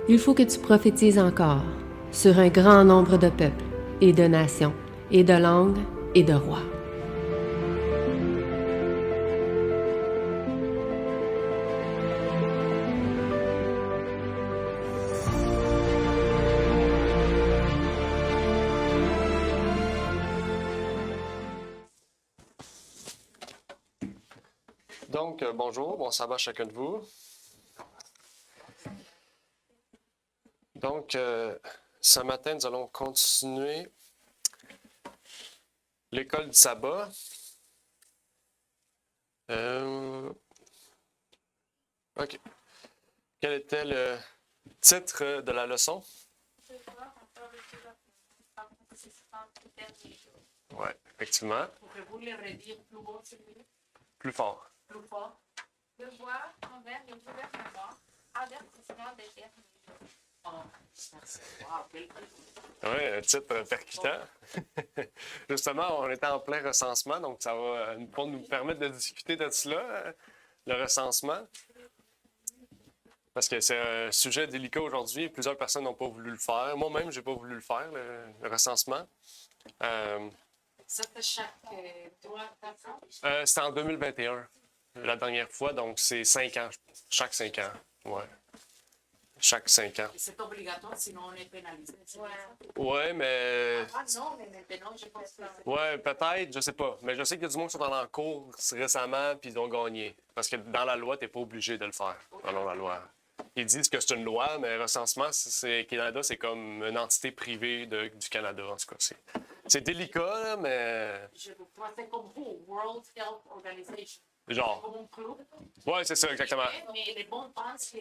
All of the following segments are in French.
Il faut que tu prophétises encore sur un grand nombre de peuples et de nations et de langues et de rois. Donc, bonjour, bon sabbat à chacun de vous. Donc, ce matin, nous allons continuer l'école du sabbat. OK. Quel était le titre de la leçon? Oui, effectivement. Pouvez-vous le redire plus haut, s'il vous plaît? Plus fort. Plus fort. Devoir envers le gouvernement, avertissement des derniers jours. Oh, merci. Wow, quel truc. Oui, un titre percutant. Justement, on était en plein recensement, donc ça va nous permettre de discuter de cela, le recensement. Parce que c'est un sujet délicat aujourd'hui. Plusieurs personnes n'ont pas voulu le faire. Moi-même, je n'ai pas voulu le faire, le recensement. Ça fait chaque 3-4 ans? C'était en 2021, la dernière fois, donc c'est 5 ans. Chaque 5 ans. Ouais. Chaque 5 ans. Et c'est obligatoire, sinon on est pénalisé. Ouais. Ouais, mais. Ah non, mais maintenant, je pense que c'est... Ouais, peut-être, je sais pas. Mais je sais qu'il y a du monde qui sont dans la cour récemment puis ils ont gagné. Parce que dans la loi, tu n'es pas obligé de le faire, selon la loi. Ils disent que c'est une loi, mais recensement, Canada, c'est comme une entité privée du Canada, en tout cas. C'est délicat, là, mais. Je crois que c'est comme vous, World Health Organization. Genre. Comme un club. Ouais, c'est ça, exactement. Mais les bons pensent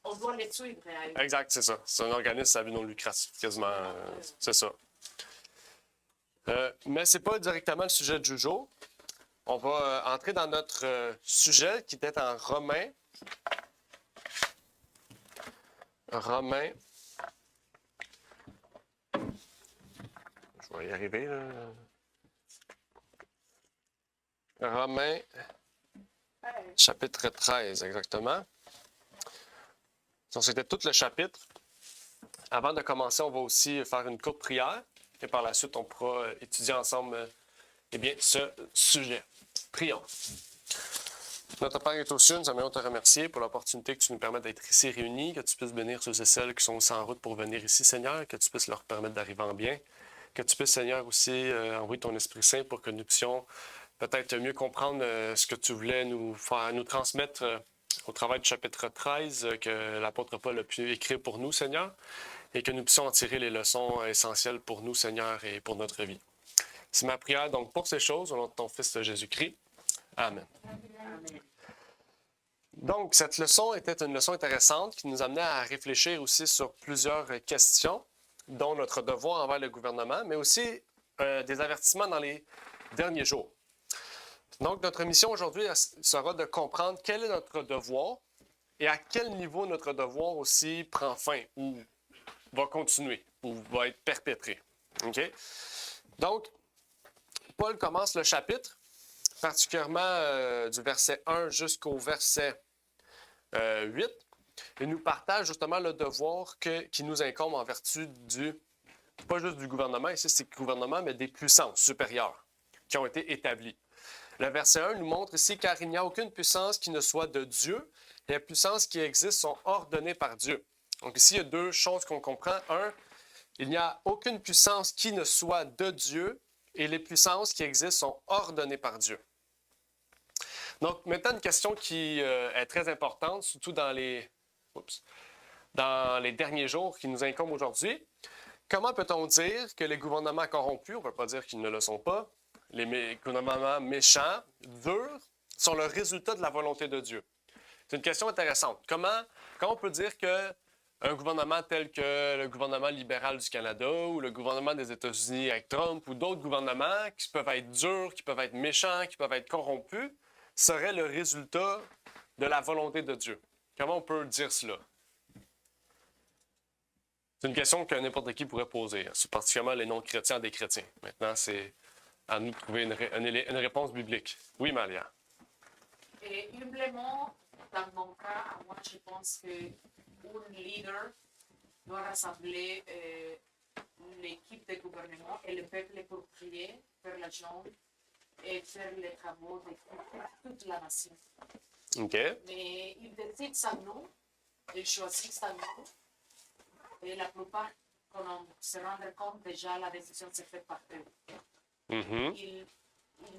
qu'on doit les suivre. Exact, c'est ça. C'est un organisme à but non lucratif, quasiment. C'est ça. Mais c'est pas directement le sujet du jour. On va entrer dans notre sujet qui était en Romains. Romains. Je vais y arriver, là. Romains, chapitre 13, exactement. Donc, c'était tout le chapitre. Avant de commencer, on va aussi faire une courte prière. Et par la suite, on pourra étudier ensemble ce sujet. Prions. Notre Père est aux cieux, nous aimerions te remercier pour l'opportunité que tu nous permets d'être ici réunis, que tu puisses bénir ceux et celles qui sont aussi en route pour venir ici, Seigneur, que tu puisses leur permettre d'arriver en bien, que tu puisses, Seigneur, aussi envoyer ton Esprit Saint pour que nous puissions peut-être mieux comprendre ce que tu voulais nous faire, nous transmettre au travail du chapitre 13 que l'apôtre Paul a pu écrire pour nous, Seigneur, et que nous puissions en tirer les leçons essentielles pour nous, Seigneur, et pour notre vie. C'est ma prière donc pour ces choses, au nom de ton Fils Jésus-Christ. Amen. Amen. Donc, cette leçon était une leçon intéressante qui nous amenait à réfléchir aussi sur plusieurs questions, dont notre devoir envers le gouvernement, mais aussi des avertissements dans les derniers jours. Donc, notre mission aujourd'hui sera de comprendre quel est notre devoir et à quel niveau notre devoir aussi prend fin ou va continuer ou va être perpétré. OK? Donc, Paul commence le chapitre, particulièrement du verset 1 jusqu'au verset 8, et nous partage justement le devoir qui nous incombe en vertu pas juste du gouvernement, ici c'est le gouvernement, mais des puissances supérieures qui ont été établies. Le verset 1 nous montre ici, car il n'y a aucune puissance qui ne soit de Dieu, et les puissances qui existent sont ordonnées par Dieu. Donc ici, il y a deux choses qu'on comprend. Un, il n'y a aucune puissance qui ne soit de Dieu, et les puissances qui existent sont ordonnées par Dieu. Donc, maintenant, une question qui est très importante, surtout dans les derniers jours qui nous incombent aujourd'hui. Comment peut-on dire que les gouvernements corrompus, on ne peut pas dire qu'ils ne le sont pas, les gouvernements méchants, durs, sont le résultat de la volonté de Dieu? C'est une question intéressante. Comment on peut dire qu'un gouvernement tel que le gouvernement libéral du Canada ou le gouvernement des États-Unis avec Trump ou d'autres gouvernements qui peuvent être durs, qui peuvent être méchants, qui peuvent être corrompus, serait le résultat de la volonté de Dieu? Comment on peut dire cela? C'est une question que n'importe qui pourrait poser, c'est particulièrement les non-chrétiens des chrétiens. Maintenant, c'est à nous de trouver une réponse biblique. Oui, Malia? Et humblement, dans mon cas, moi, je pense qu'un leader doit rassembler l'équipe de gouvernement et le peuple pour prier, faire la jambe et faire les travaux de toute la nation. OK. Mais ils décident sans nous, ils choisissent sans nous. Et la plupart, quand on se rend compte, déjà la décision s'est faite par eux. Mhm. Ils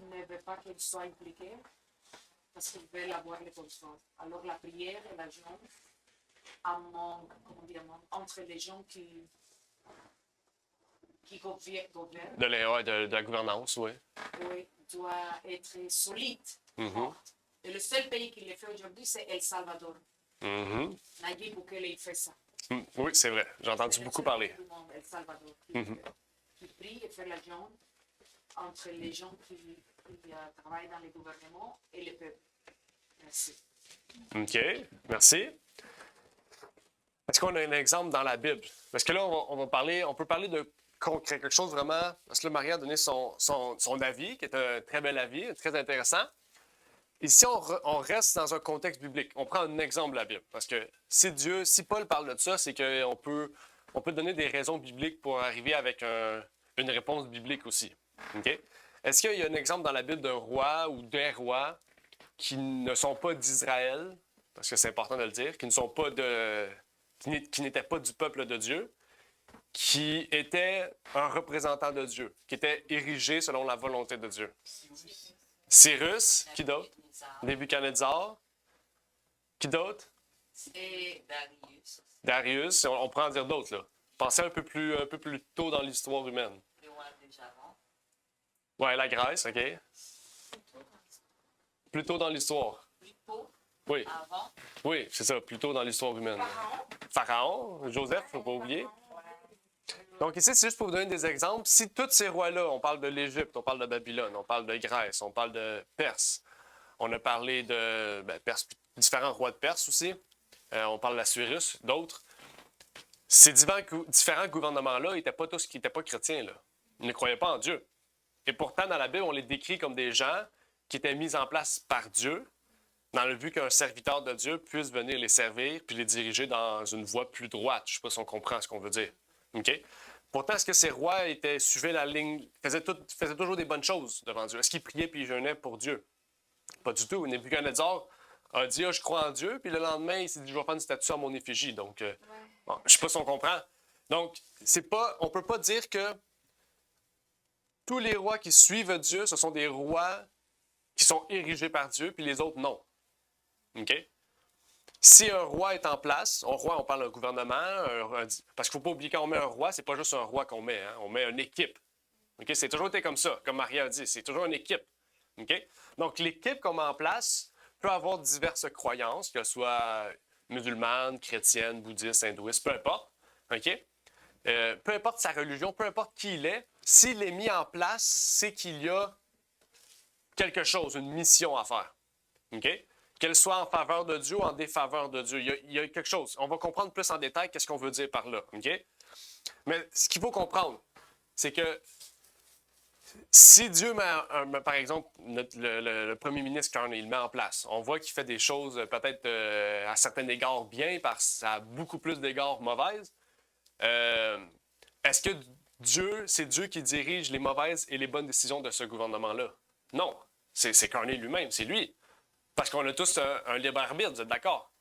ne veulent pas qu'ils soient impliqués parce qu'ils veulent avoir le contrôle. Alors la prière et la jambe entre les gens qui gouvernent De la gouvernance, oui. oui, doit être solide. Mhm. Et le seul pays qui le fait aujourd'hui, c'est El Salvador. Mhm. Nayib Bukele, il fait ça. Oui, c'est vrai. J'ai entendu C'est beaucoup le seul parler. pays du monde, El Salvador, Mhm. qui prie et fait la jambe entre les gens qui travaillent dans le gouvernement et le peuple. Merci. OK. Merci. Est-ce qu'on a un exemple dans la Bible? Parce que là, on peut parler de concret, quelque chose vraiment. Parce que là, Marie a donné son avis, qui est un très bel avis, très intéressant. Ici, on reste dans un contexte biblique. On prend un exemple de la Bible. Parce que si Paul parle de ça, c'est qu'on peut donner des raisons bibliques pour arriver avec une réponse biblique aussi. OK? Est-ce qu'il y a un exemple dans la Bible d'un roi ou des rois qui ne sont pas d'Israël, parce que c'est important de le dire, qui n'étaient pas du peuple de Dieu, qui étaient un représentant de Dieu, qui étaient érigés selon la volonté de Dieu? Cyrus, qui d'autre? Nebuchadnezzar. Qui d'autre? Et Darius. On pourrait en dire d'autres, là. Pensez un peu plus tôt dans l'histoire humaine. Ouais, la Grèce, OK. Plus tôt dans l'histoire. plutôt Oui, avant, oui, c'est ça, plus tôt dans l'histoire humaine. Pharaon, Joseph, il ne faut pas oublier. Donc ici, c'est juste pour vous donner des exemples. Si tous ces rois-là, on parle de l'Égypte, on parle de Babylone, on parle de Grèce, on parle de Perse, on a parlé de Perse, différents rois de Perse aussi, on parle de la Cyrus, d'autres. Ces différents gouvernements-là n'étaient pas tous qui n'étaient pas chrétiens, là. Ils ne croyaient pas en Dieu. Et pourtant, dans la Bible, on les décrit comme des gens qui étaient mis en place par Dieu, dans le but qu'un serviteur de Dieu puisse venir les servir puis les diriger dans une voie plus droite. Je ne sais pas si on comprend ce qu'on veut dire. OK? Pourtant, est-ce que ces rois suivaient la ligne, faisaient toujours des bonnes choses devant Dieu? Est-ce qu'ils priaient puis ils jeûnaient pour Dieu? Pas du tout. Nebuchadnezzar a dit, je crois en Dieu, puis le lendemain, il s'est dit, je vais faire une statue à mon effigie. Donc, bon, je ne sais pas si on comprend. Donc, on ne peut pas dire que tous les rois qui suivent Dieu, ce sont des rois qui sont érigés par Dieu, puis les autres, non. OK? Si un roi est en place, un roi, on parle d'un gouvernement, parce qu'il ne faut pas oublier quand on met un roi, c'est pas juste un roi qu'on met, hein, on met une équipe. OK? C'est toujours été comme ça, comme Maria a dit, c'est toujours une équipe. OK? Donc, l'équipe qu'on met en place peut avoir diverses croyances, qu'elles soient musulmanes, chrétiennes, bouddhistes, hindouistes, peu importe. OK? Peu importe sa religion, peu importe qui il est, s'il est mis en place, c'est qu'il y a quelque chose, une mission à faire. OK? Qu'elle soit en faveur de Dieu ou en défaveur de Dieu. Il y a quelque chose. On va comprendre plus en détail qu'est-ce qu'on veut dire par là. OK? Mais ce qu'il faut comprendre, c'est que si Dieu met, par exemple, le premier ministre Carney, il le met en place, on voit qu'il fait des choses peut-être à certains égards bien, parce que ça a beaucoup plus d'égards mauvaises. Est-ce que c'est Dieu qui dirige les mauvaises et les bonnes décisions de ce gouvernement-là? Non. C'est Carney lui-même, c'est lui. Parce qu'on a tous un libre arbitre, vous êtes d'accord?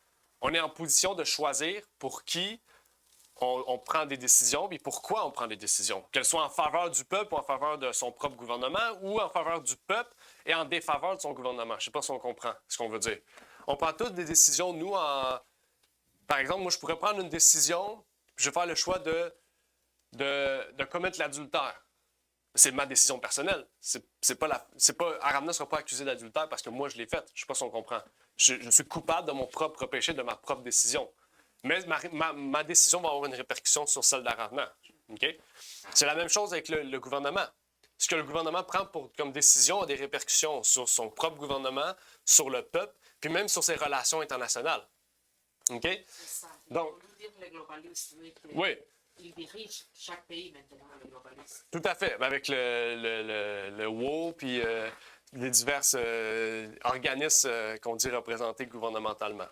On est en position de choisir pour qui on prend des décisions et pourquoi on prend des décisions. Qu'elles soient en faveur du peuple ou en faveur de son propre gouvernement, ou en faveur du peuple et en défaveur de son gouvernement. Je ne sais pas si on comprend ce qu'on veut dire. On prend toutes des décisions, nous, Par exemple, moi, je pourrais prendre une décision, puis je vais faire le choix de commettre l'adultère. C'est ma décision personnelle. Aramna ne sera pas accusé d'adultère parce que moi, je l'ai fait. Je ne sais pas si on comprend. Je suis coupable de mon propre péché, de ma propre décision. Mais ma décision va avoir une répercussion sur celle d'Aramna. Okay? C'est la même chose avec le gouvernement. Ce que le gouvernement prend comme décision a des répercussions sur son propre gouvernement, sur le peuple, puis même sur ses relations internationales. OK? c'est ça. Donc, On veut dire les globalistes, oui. Ils dirigent chaque pays maintenant, les globalistes. Tout à fait. Avec le WO puis les divers organismes qu'on dit représentés gouvernementalement.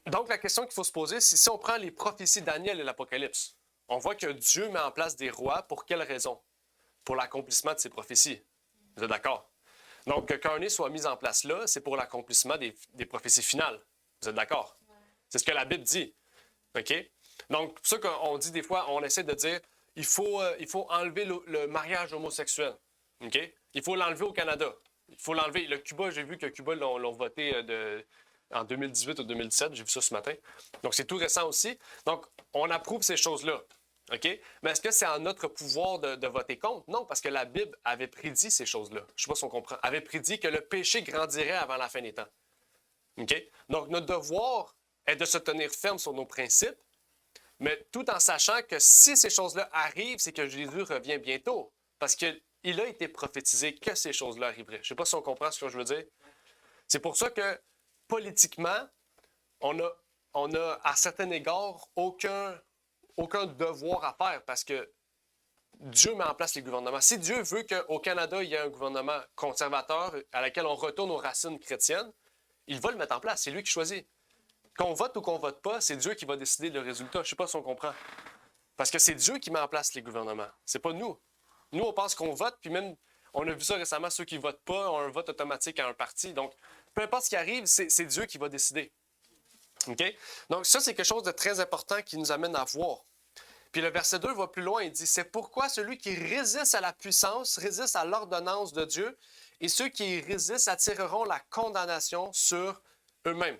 Donc, la question qu'il faut se poser, c'est si on prend les prophéties de Daniel et l'Apocalypse, on voit que Dieu met en place des rois pour quelle raison? Pour l'accomplissement de ses prophéties. Vous êtes d'accord? Donc, qu'un nez soit mis en place là, c'est pour l'accomplissement des prophéties finales. Vous êtes d'accord? C'est ce que la Bible dit. OK? Donc, c'est pour ça qu'on dit des fois, on essaie de dire, il faut enlever le mariage homosexuel. OK? Il faut l'enlever au Canada. Il faut l'enlever. Le Cuba, j'ai vu que Cuba l'ont voté en 2018 ou 2017. J'ai vu ça ce matin. Donc, c'est tout récent aussi. Donc, on approuve ces choses-là. OK? Mais est-ce que c'est en notre pouvoir de voter contre? Non, parce que la Bible avait prédit ces choses-là. Je ne sais pas si on comprend. Avait prédit que le péché grandirait avant la fin des temps. OK? Donc, notre devoir est de se tenir ferme sur nos principes, mais tout en sachant que si ces choses-là arrivent, c'est que Jésus revient bientôt. Parce qu'il a été prophétisé que ces choses-là arriveraient. Je ne sais pas si on comprend ce que je veux dire. C'est pour ça que, politiquement, on a à certains égards, aucun devoir à faire parce que Dieu met en place les gouvernements. Si Dieu veut qu'au Canada, il y ait un gouvernement conservateur à laquelle on retourne aux racines chrétiennes, il va le mettre en place. C'est lui qui choisit. Qu'on vote ou qu'on vote pas, c'est Dieu qui va décider le résultat. Je ne sais pas si on comprend. Parce que c'est Dieu qui met en place les gouvernements. C'est pas nous. Nous, on pense qu'on vote, puis même, on a vu ça récemment, ceux qui ne votent pas ont un vote automatique à un parti. Donc, peu importe ce qui arrive, c'est Dieu qui va décider. OK? Donc, ça, c'est quelque chose de très important qui nous amène à voir. Puis le verset 2 va plus loin, il dit, « C'est pourquoi celui qui résiste à la puissance résiste à l'ordonnance de Dieu, et ceux qui y résistent attireront la condamnation sur eux-mêmes. »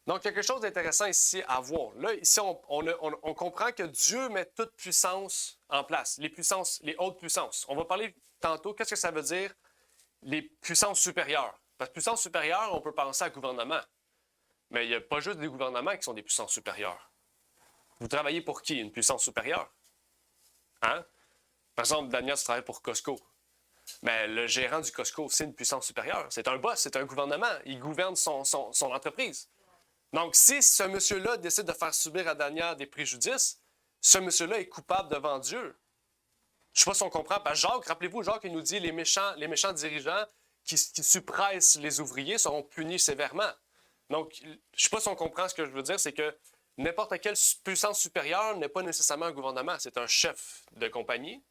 Donc, quelque chose d'intéressant ici à voir. Là, ici, on comprend que Dieu met toute puissance en place, les puissances, les hautes puissances. On va parler tantôt, qu'est-ce que ça veut dire, les puissances supérieures. Parce que puissance supérieure, on peut penser à gouvernement. Mais il n'y a pas juste des gouvernements qui sont des puissances supérieures. Vous travaillez pour qui? Une puissance supérieure? Hein? Par exemple, Daniel travaille pour Costco. Mais le gérant du Costco, c'est une puissance supérieure. C'est un boss, c'est un gouvernement. Il gouverne son entreprise. Donc, si ce monsieur-là décide de faire subir à Daniel des préjudices, ce monsieur-là est coupable devant Dieu. Je ne sais pas si on comprend. Parce que Jacques, rappelez-vous, Jacques, il nous dit les méchants dirigeants qui suppressent les ouvriers seront punis sévèrement. Donc, je ne sais pas si on comprend ce que je veux dire, c'est que n'importe quelle puissance supérieure n'est pas nécessairement un gouvernement. C'est un chef de compagnie.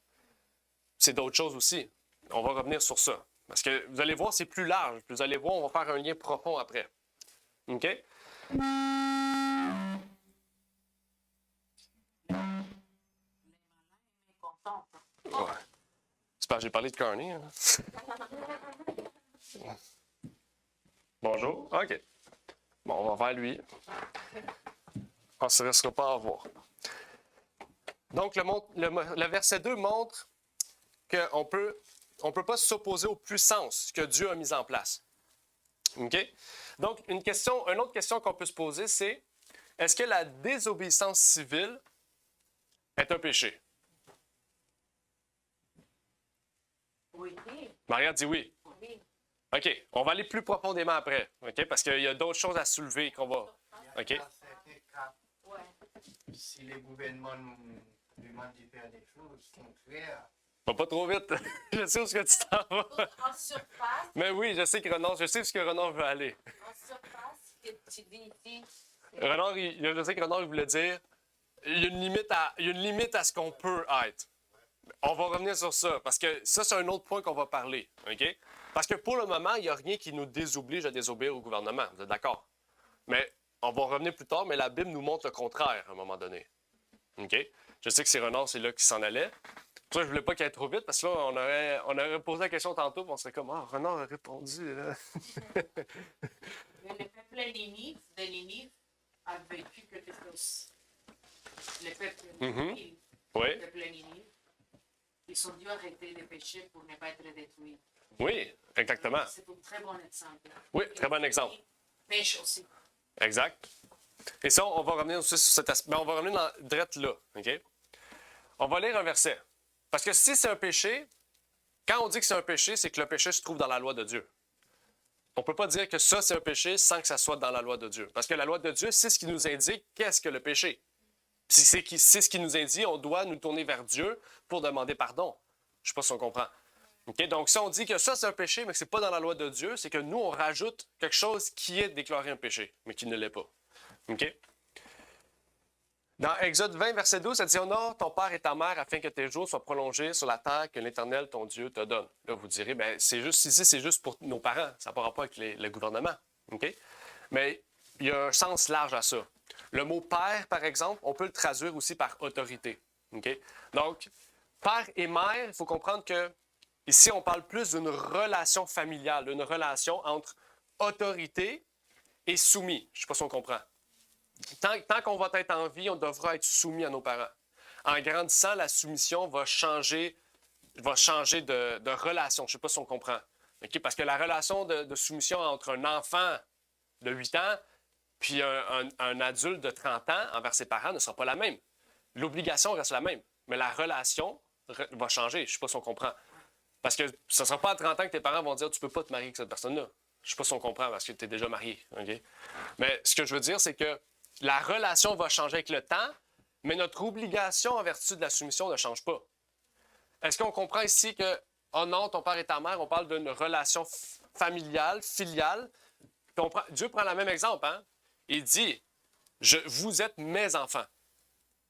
C'est d'autres choses aussi. On va revenir sur ça. Parce que vous allez voir, c'est plus large. Vous allez voir, on va faire un lien profond après. OK? Ouais. C'est parce que j'ai parlé de Carney. Hein? Bonjour. OK. Bon, on va vers lui. On ne se restera pas à voir. Donc, le verset 2 montre qu'on on peut pas s'opposer aux puissances que Dieu a mises en place. OK? Donc, une autre question qu'on peut se poser, c'est est-ce que la désobéissance civile est un péché? Oui. Maria dit oui. Oui. OK. On va aller plus profondément après. OK? Parce qu'il y a d'autres choses à soulever qu'on va. OK? Dans certains cas, Ouais. si les gouvernements nous demandent de faire des choses contraires, Va pas trop vite. Je sais où est-ce que tu t'en vas. En surface, Mais oui, je sais où ce que Renard veut aller. en surface, que tu dis ici, Renard, je sais que Renard, il voulait dire il y a une limite à ce qu'on peut être. On va revenir sur ça, parce que ça, c'est un autre point qu'on va parler. OK? Parce que pour le moment, il n'y a rien qui nous désoblige à désobéir au gouvernement. Vous êtes d'accord? Mais on va revenir plus tard, mais la Bible nous montre le contraire à un moment donné. OK? Je sais que c'est Renard, c'est là qui s'en allait. Pour ça, je ne voulais pas qu'il aille trop vite, parce que là, on aurait posé la question tantôt, puis on serait comme, ah, Renard a répondu. Là. Mais le peuple de Ninive a vécu quelque chose. Le peuple Ninive, Oui, le peuple Ninive, ils ont dû arrêter de pécher pour ne pas être détruits. oui, exactement. C'est un très bon exemple. Oui, très bon exemple. Pêche aussi. Exact. Et ça, on va revenir aussi sur cet aspect. Mais on va revenir direct là. OK? On va lire un verset. Parce que si c'est un péché, quand on dit que c'est un péché, c'est que le péché se trouve dans la loi de Dieu. On ne peut pas dire que ça, c'est un péché sans que ça soit dans la loi de Dieu. Parce que la loi de Dieu, c'est ce qui nous indique qu'est-ce que le péché. Si c'est ce qui nous indique, on doit nous tourner vers Dieu pour demander pardon. Je ne sais pas si on comprend. Okay? Donc, si on dit que ça, c'est un péché, mais que ce n'est pas dans la loi de Dieu, c'est que nous, on rajoute quelque chose qui est déclaré un péché, mais qui ne l'est pas. Okay? Dans Exode 20, verset 12, ça dit « Honore ton père et ta mère afin que tes jours soient prolongés sur la terre que l'Éternel, ton Dieu, te donne. » Là, vous direz, bien, c'est juste ici, c'est juste pour nos parents. Ça n'a pas rapport avec le gouvernement. Okay? Mais il y a un sens large à ça. Le mot « père », par exemple, on peut le traduire aussi par « autorité ». Okay? Donc, père et mère, il faut comprendre que ici, on parle plus d'une relation familiale, d'une relation entre autorité et soumis. Je ne sais pas si on comprend. Tant qu'on va être en vie, on devra être soumis à nos parents. En grandissant, la soumission va changer de relation. Je ne sais pas si on comprend. Okay? Parce que la relation de soumission entre un enfant de 8 ans puis un adulte de 30 ans envers ses parents ne sera pas la même. L'obligation reste la même, mais la relation va changer. Je ne sais pas si on comprend. Parce que ce ne sera pas à 30 ans que tes parents vont dire « tu ne peux pas te marier avec cette personne-là ». Je ne sais pas si on comprend parce que tu es déjà marié. Okay? Mais ce que je veux dire, c'est que la relation va changer avec le temps, mais notre obligation en vertu de la soumission ne change pas. Est-ce qu'on comprend ici que « honore ton père et ta mère », on parle d'une relation familiale, filiale. Puis Dieu prend le même exemple. Hein? Il dit « vous êtes mes enfants ».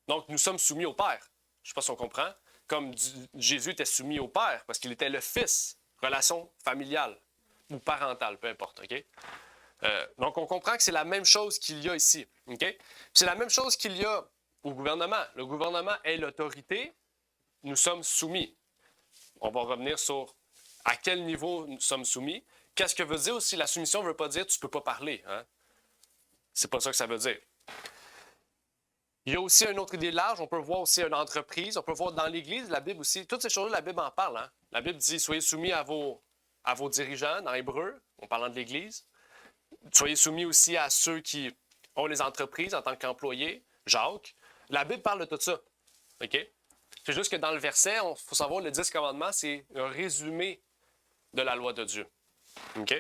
Donc, nous sommes soumis au Père. Je ne sais pas si on comprend. Comme Jésus était soumis au Père parce qu'il était le Fils. Relation familiale ou parentale, peu importe. Okay? Donc, on comprend que c'est la même chose qu'il y a ici. Okay? C'est la même chose qu'il y a au gouvernement. Le gouvernement est l'autorité. Nous sommes soumis. On va revenir sur à quel niveau nous sommes soumis. Qu'est-ce que veut dire aussi? La soumission ne veut pas dire tu ne peux pas parler. Hein? C'est pas ça que ça veut dire. Il y a aussi une autre idée large. On peut voir aussi une entreprise. On peut voir dans l'Église, la Bible aussi. Toutes ces choses-là, la Bible en parle. Hein? La Bible dit soyez soumis à vos dirigeants, dans Hébreu, en parlant de l'Église. Soyez soumis aussi à ceux qui ont les entreprises en tant qu'employés. Jacques. La Bible parle de tout ça. OK? C'est juste que dans le verset, il faut savoir le 10 commandements, c'est un résumé de la loi de Dieu. OK?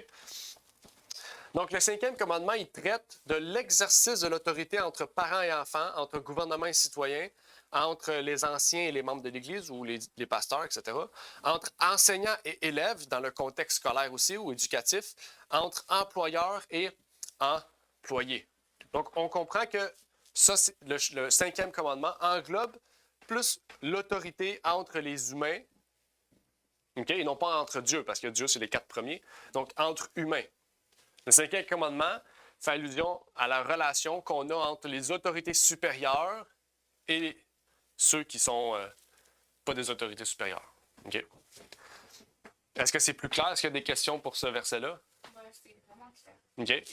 Donc, le 5e commandement, il traite de l'exercice de l'autorité entre parents et enfants, entre gouvernement et citoyens, entre les anciens et les membres de l'Église ou les pasteurs, etc., entre enseignants et élèves, dans le contexte scolaire aussi ou éducatif, entre employeurs et employés. Donc, on comprend que ça, le 5e commandement englobe plus l'autorité entre les humains, okay, et non pas entre Dieu, parce que Dieu, c'est les 4 premiers, donc entre humains. Le 5e commandement fait allusion à la relation qu'on a entre les autorités supérieures et ceux qui ne sont pas des autorités supérieures. Okay. Est-ce que c'est plus clair? Est-ce qu'il y a des questions pour ce verset-là? Ouais, c'est vraiment clair. OK.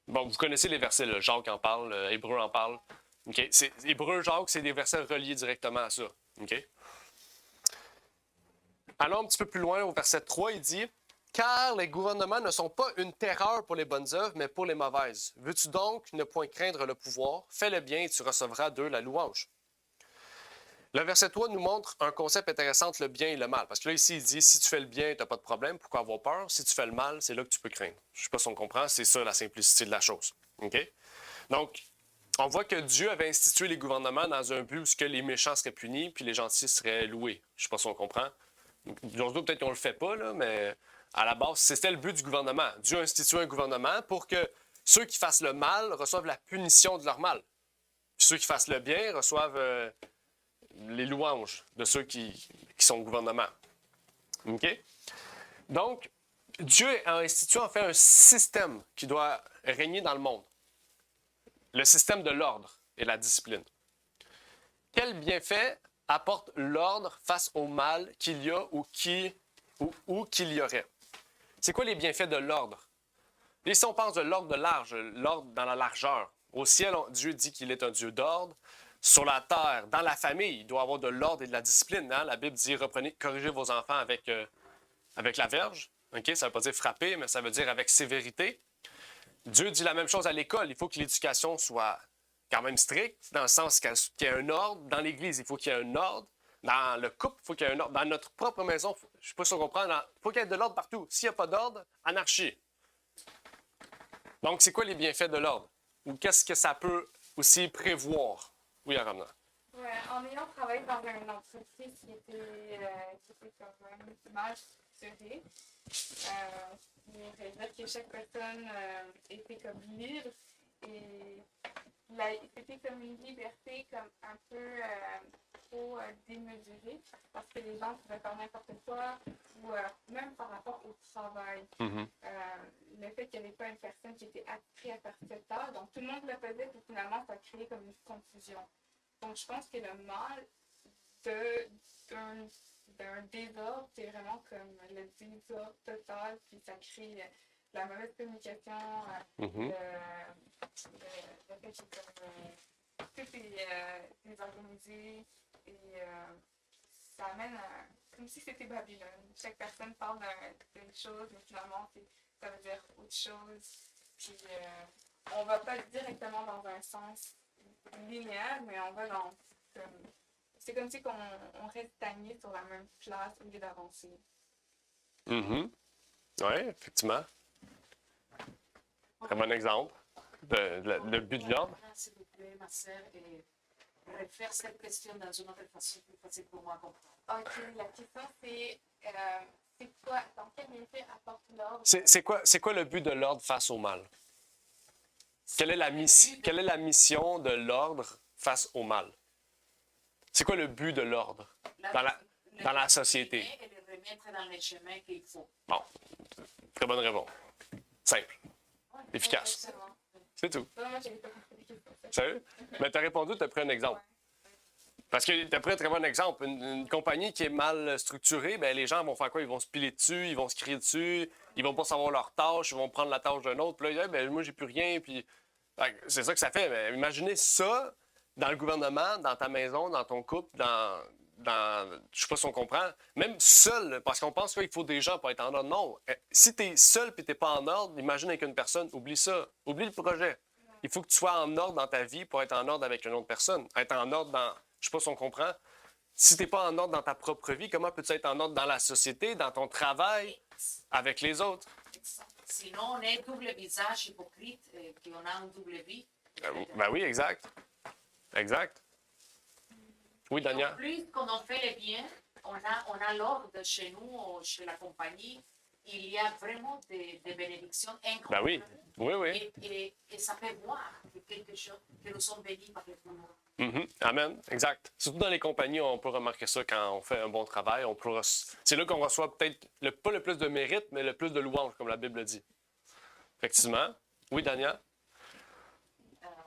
Bon, vous connaissez les versets, là. Jacques en parle, Hébreu en parle. Okay. Hébreu, Jacques, c'est des versets reliés directement à ça. Okay. Allons un petit peu plus loin, au verset 3, il dit « Car les gouvernements ne sont pas une terreur pour les bonnes œuvres, mais pour les mauvaises. Veux-tu donc ne point craindre le pouvoir? Fais le bien et tu recevras d'eux la louange. » Le verset 3 nous montre un concept intéressant entre le bien et le mal. Parce que là, ici, il dit « Si tu fais le bien, tu n'as pas de problème. Pourquoi avoir peur? Si tu fais le mal, c'est là que tu peux craindre. » Je ne sais pas si on comprend, c'est ça la simplicité de la chose. Okay? Donc, on voit que Dieu avait institué les gouvernements dans un but où les méchants seraient punis puis les gentils seraient loués. Je ne sais pas si on comprend. Peut-être qu'on ne le fait pas, là, mais à la base, c'était le but du gouvernement. Dieu a institué un gouvernement pour que ceux qui fassent le mal reçoivent la punition de leur mal. Puis ceux qui fassent le bien reçoivent les louanges de ceux qui sont au gouvernement. OK? Donc, Dieu a institué en fait un système qui doit régner dans le monde. Le système de l'ordre et la discipline. Quel bienfait apporte l'ordre face au mal qu'il y a ou qu'il y aurait? C'est quoi les bienfaits de l'ordre? Et si on pense de l'ordre de large, l'ordre dans la largeur, au ciel, Dieu dit qu'il est un Dieu d'ordre. Sur la terre, dans la famille, il doit y avoir de l'ordre et de la discipline. Hein? La Bible dit corrigez vos enfants avec la verge. Okay? Ça ne veut pas dire frapper, mais ça veut dire avec sévérité. Dieu dit la même chose à l'école. Il faut que l'éducation soit quand même stricte, dans le sens qu'il y ait un ordre. Dans l'Église, il faut qu'il y ait un ordre. Dans le couple, il faut qu'il y ait un ordre. Dans notre propre maison, je ne sais pas si on comprend, il faut qu'il y ait de l'ordre partout. S'il n'y a pas d'ordre, anarchie. Donc, c'est quoi les bienfaits de l'ordre? Ou qu'est-ce que ça peut aussi prévoir? Oui, Aramna. Ouais, En ayant travaillé dans une entreprise qui était quand même mal structurée, je dirais que chaque personne était comme libre et c'était comme une liberté comme un peu trop démesurée parce que les gens pouvaient faire n'importe quoi ou même par rapport au travail. Mhm. Le fait qu'il n'y avait pas une personne qui était attirée à faire cette tâche, donc tout le monde le faisait et finalement ça créait comme une confusion. Donc je pense que le mal d'un désordre, c'est vraiment comme le désordre total, puis ça crée la mauvaise communication, Mhm. le fait que tout est désorganisé et ça amène comme si c'était Babylone. Chaque personne parle d'une chose, mais finalement ça veut dire autre chose. Puis on va pas directement dans un sens linéaire, mais on va dans c'est comme si on reste stagné sur la même place au lieu d'avancer. Mhm. Oui, effectivement. Très bon exemple le but de l'ordre. S'il vous plaît, ma sœur, et refaire cette question dans une autre façon plus facile pour moi à comprendre. Ok, la question c'est quoi, dans quelle mesure apporte l'ordre? C'est quoi le but de l'ordre face au mal? Quelle est la mission de l'ordre face au mal? C'est quoi le but de l'ordre dans la société? Et le remettre dans les chemins qu'il faut. Bon, très bonne réponse. Simple, efficace. Exactement. C'est tout. Non, moi, j'avais pas compris la question. Sérieux? Mais tu as répondu, tu as pris un exemple. Parce que tu as pris un très bon exemple. Une compagnie qui est mal structurée, ben, les gens vont faire quoi? Ils vont se piler dessus, ils vont se crier dessus, ils vont pas savoir leur tâche, ils vont prendre la tâche d'un autre. Puis là, ben, moi, j'ai plus rien. Puis c'est ça que ça fait. Mais imaginez ça dans le gouvernement, dans ta maison, dans ton couple, je sais pas si on comprend. Même seul, parce qu'on pense qu'il faut des gens pour être en ordre. Non. Si tu es seul et tu n'es pas en ordre, imagine avec une personne, oublie ça. Oublie le projet. Il faut que tu sois en ordre dans ta vie pour être en ordre avec une autre personne. Être en ordre dans... Je sais pas si on comprend. Si tu n'es pas en ordre dans ta propre vie, comment peux-tu être en ordre dans la société, dans ton travail, avec les autres? Sinon, on est double visage hypocrite, qu'on a une double vie. Ben oui, exact. Exact. Oui, En Dania? plus, quand on fait le bien, on a l'ordre chez nous, chez la compagnie. Il y a vraiment des bénédictions incroyables. Ben oui. Oui, oui. Et ça fait voir que quelque chose, que nous sommes bénis par le Seigneur. Mhm. Amen. Exact. Surtout dans les compagnies, on peut remarquer ça quand on fait un bon travail. C'est là qu'on reçoit peut-être pas le plus de mérite, mais le plus de louanges, comme la Bible dit. Effectivement. Oui, Dania?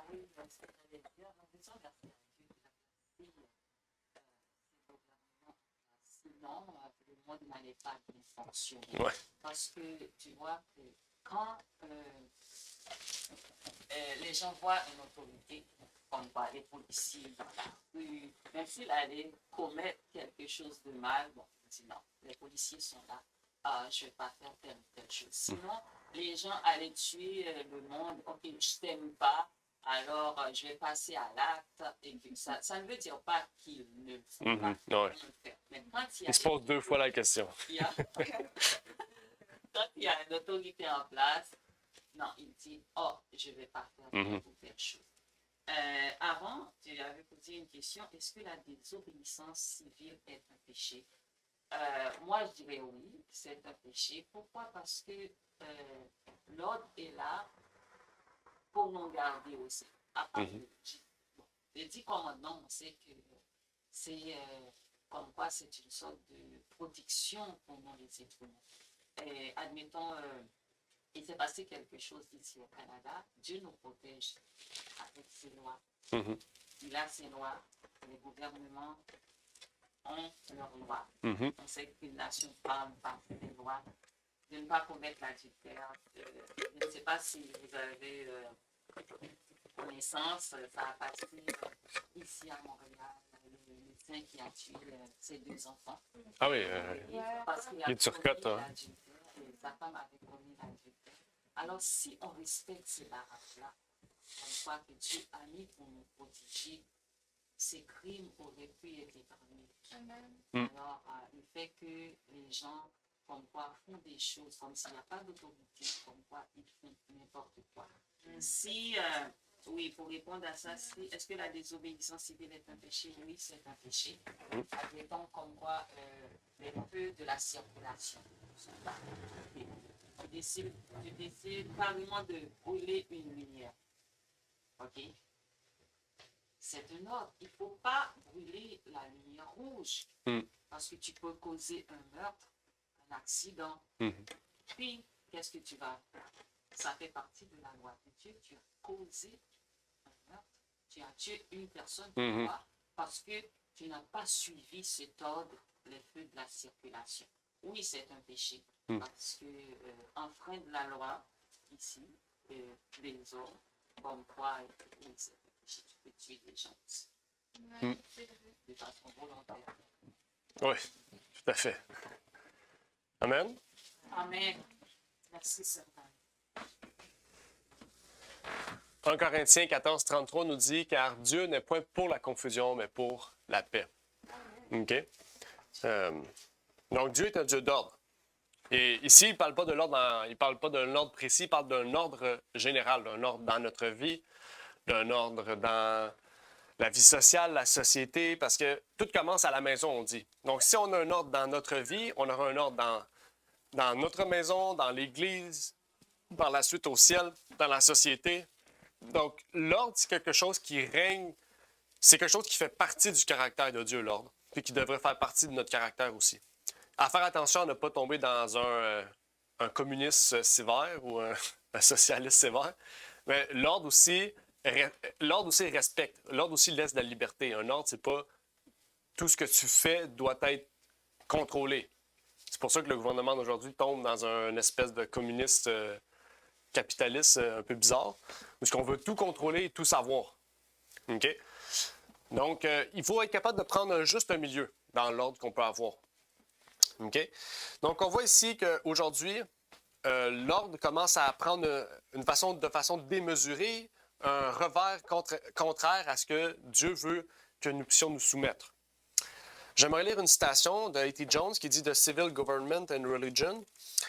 Oui, ce que j'allais dire, en disant sinon, le monde n'allait pas bien fonctionner. Ouais. Parce que tu vois que quand les gens voient une autorité, comme par les policiers dans la rue, même s'ils allaient commettre quelque chose de mal, bon, on dit non, les policiers sont là, je ne vais pas faire telle ou telle chose. Sinon, les gens allaient tuer le monde, ok, je t'aime pas, alors je vais passer à l'acte, et que ça ne veut dire pas qu'ils ne font pas Ouais. le faire. Mais quand Il se pose 2 fois la question. Quand il y a une autorité en place, non, il dit, oh, je ne vais pas faire telle ou telle chose. Avant, tu avais posé une question, est-ce que la désobéissance civile est un péché? Moi, je dirais oui, c'est un péché. Pourquoi? Parce que l'ordre est là pour nous garder aussi. À part les 10 commandements, on sait que c'est comme quoi c'est une sorte de protection pour nous les êtres humains. Et admettons, il s'est passé quelque chose ici au Canada, Dieu nous protège avec ses lois. Il a ses lois, les gouvernements ont leurs lois. On sait qu'une nation parle par des lois, de ne pas commettre l'adultère. Je ne sais pas si vous avez connaissance, ça a passé ici à Montréal, le médecin qui a tué ses 2 enfants. Ah oui, Parce qu'il il est sur cote, hein. et sa femme avait commis l'adultère. Alors, si on respecte ces barrages-là, on croit que Dieu a mis pour nous protéger, ces crimes auraient pu être épargnés. Alors, le fait que les gens, comme quoi, font des choses comme s'il n'y a pas d'autorité, comme quoi ils font n'importe quoi. Si Oui, pour répondre à ça, est-ce que la désobéissance civile est un péché? Oui, c'est un péché. Admettons comme quoi les feux de la circulation sont pas. Tu décides carrément de brûler une lumière. OK? C'est un ordre. Il ne faut pas brûler la lumière rouge parce que tu peux causer un meurtre, un accident. Puis, qu'est-ce que tu vas faire? Ça fait partie de la loi de Dieu. Tu as causé un meurtre. Tu as tué une personne. Pourquoi? Parce que tu n'as pas suivi cet ordre, les feux de la circulation. Oui, c'est un péché. Parce que enfreindre la loi, ici, les ordres, comme quoi, oui, c'est un péché. Tu peux tuer des gens aussi. De façon volontaire. Oui, tout à fait. Amen. Amen. Merci, Seigneur. 1 Corinthiens 14, 33 nous dit « Car Dieu n'est point pour la confusion, mais pour la paix. » OK? Donc, Dieu est un Dieu d'ordre. Et ici, il ne parle pas de l'ordre, il parle pas d'un ordre précis, il parle d'un ordre général, d'un ordre dans notre vie, d'un ordre dans la vie sociale, la société, parce que tout commence à la maison, on dit. Donc, si on a un ordre dans notre vie, on aura un ordre dans notre maison, dans l'Église, par la suite au ciel, dans la société. Donc, l'ordre, c'est quelque chose qui règne, c'est quelque chose qui fait partie du caractère de Dieu, l'ordre, puis qui devrait faire partie de notre caractère aussi. À faire attention à ne pas tomber dans un communiste sévère ou un socialiste sévère, mais l'ordre aussi respecte, l'ordre aussi laisse de la liberté. Un ordre, c'est pas tout ce que tu fais doit être contrôlé. C'est pour ça que le gouvernement d'aujourd'hui tombe dans une espèce de communiste capitaliste un peu bizarre, où on veut tout contrôler et tout savoir. OK? Donc, il faut être capable de prendre un milieu dans l'ordre qu'on peut avoir. OK? Donc, on voit ici qu'aujourd'hui, l'ordre commence à prendre de façon démesurée, un revers contraire à ce que Dieu veut que nous puissions nous soumettre. J'aimerais lire une citation de A.T. Jones qui dit « The Civil Government and Religion ».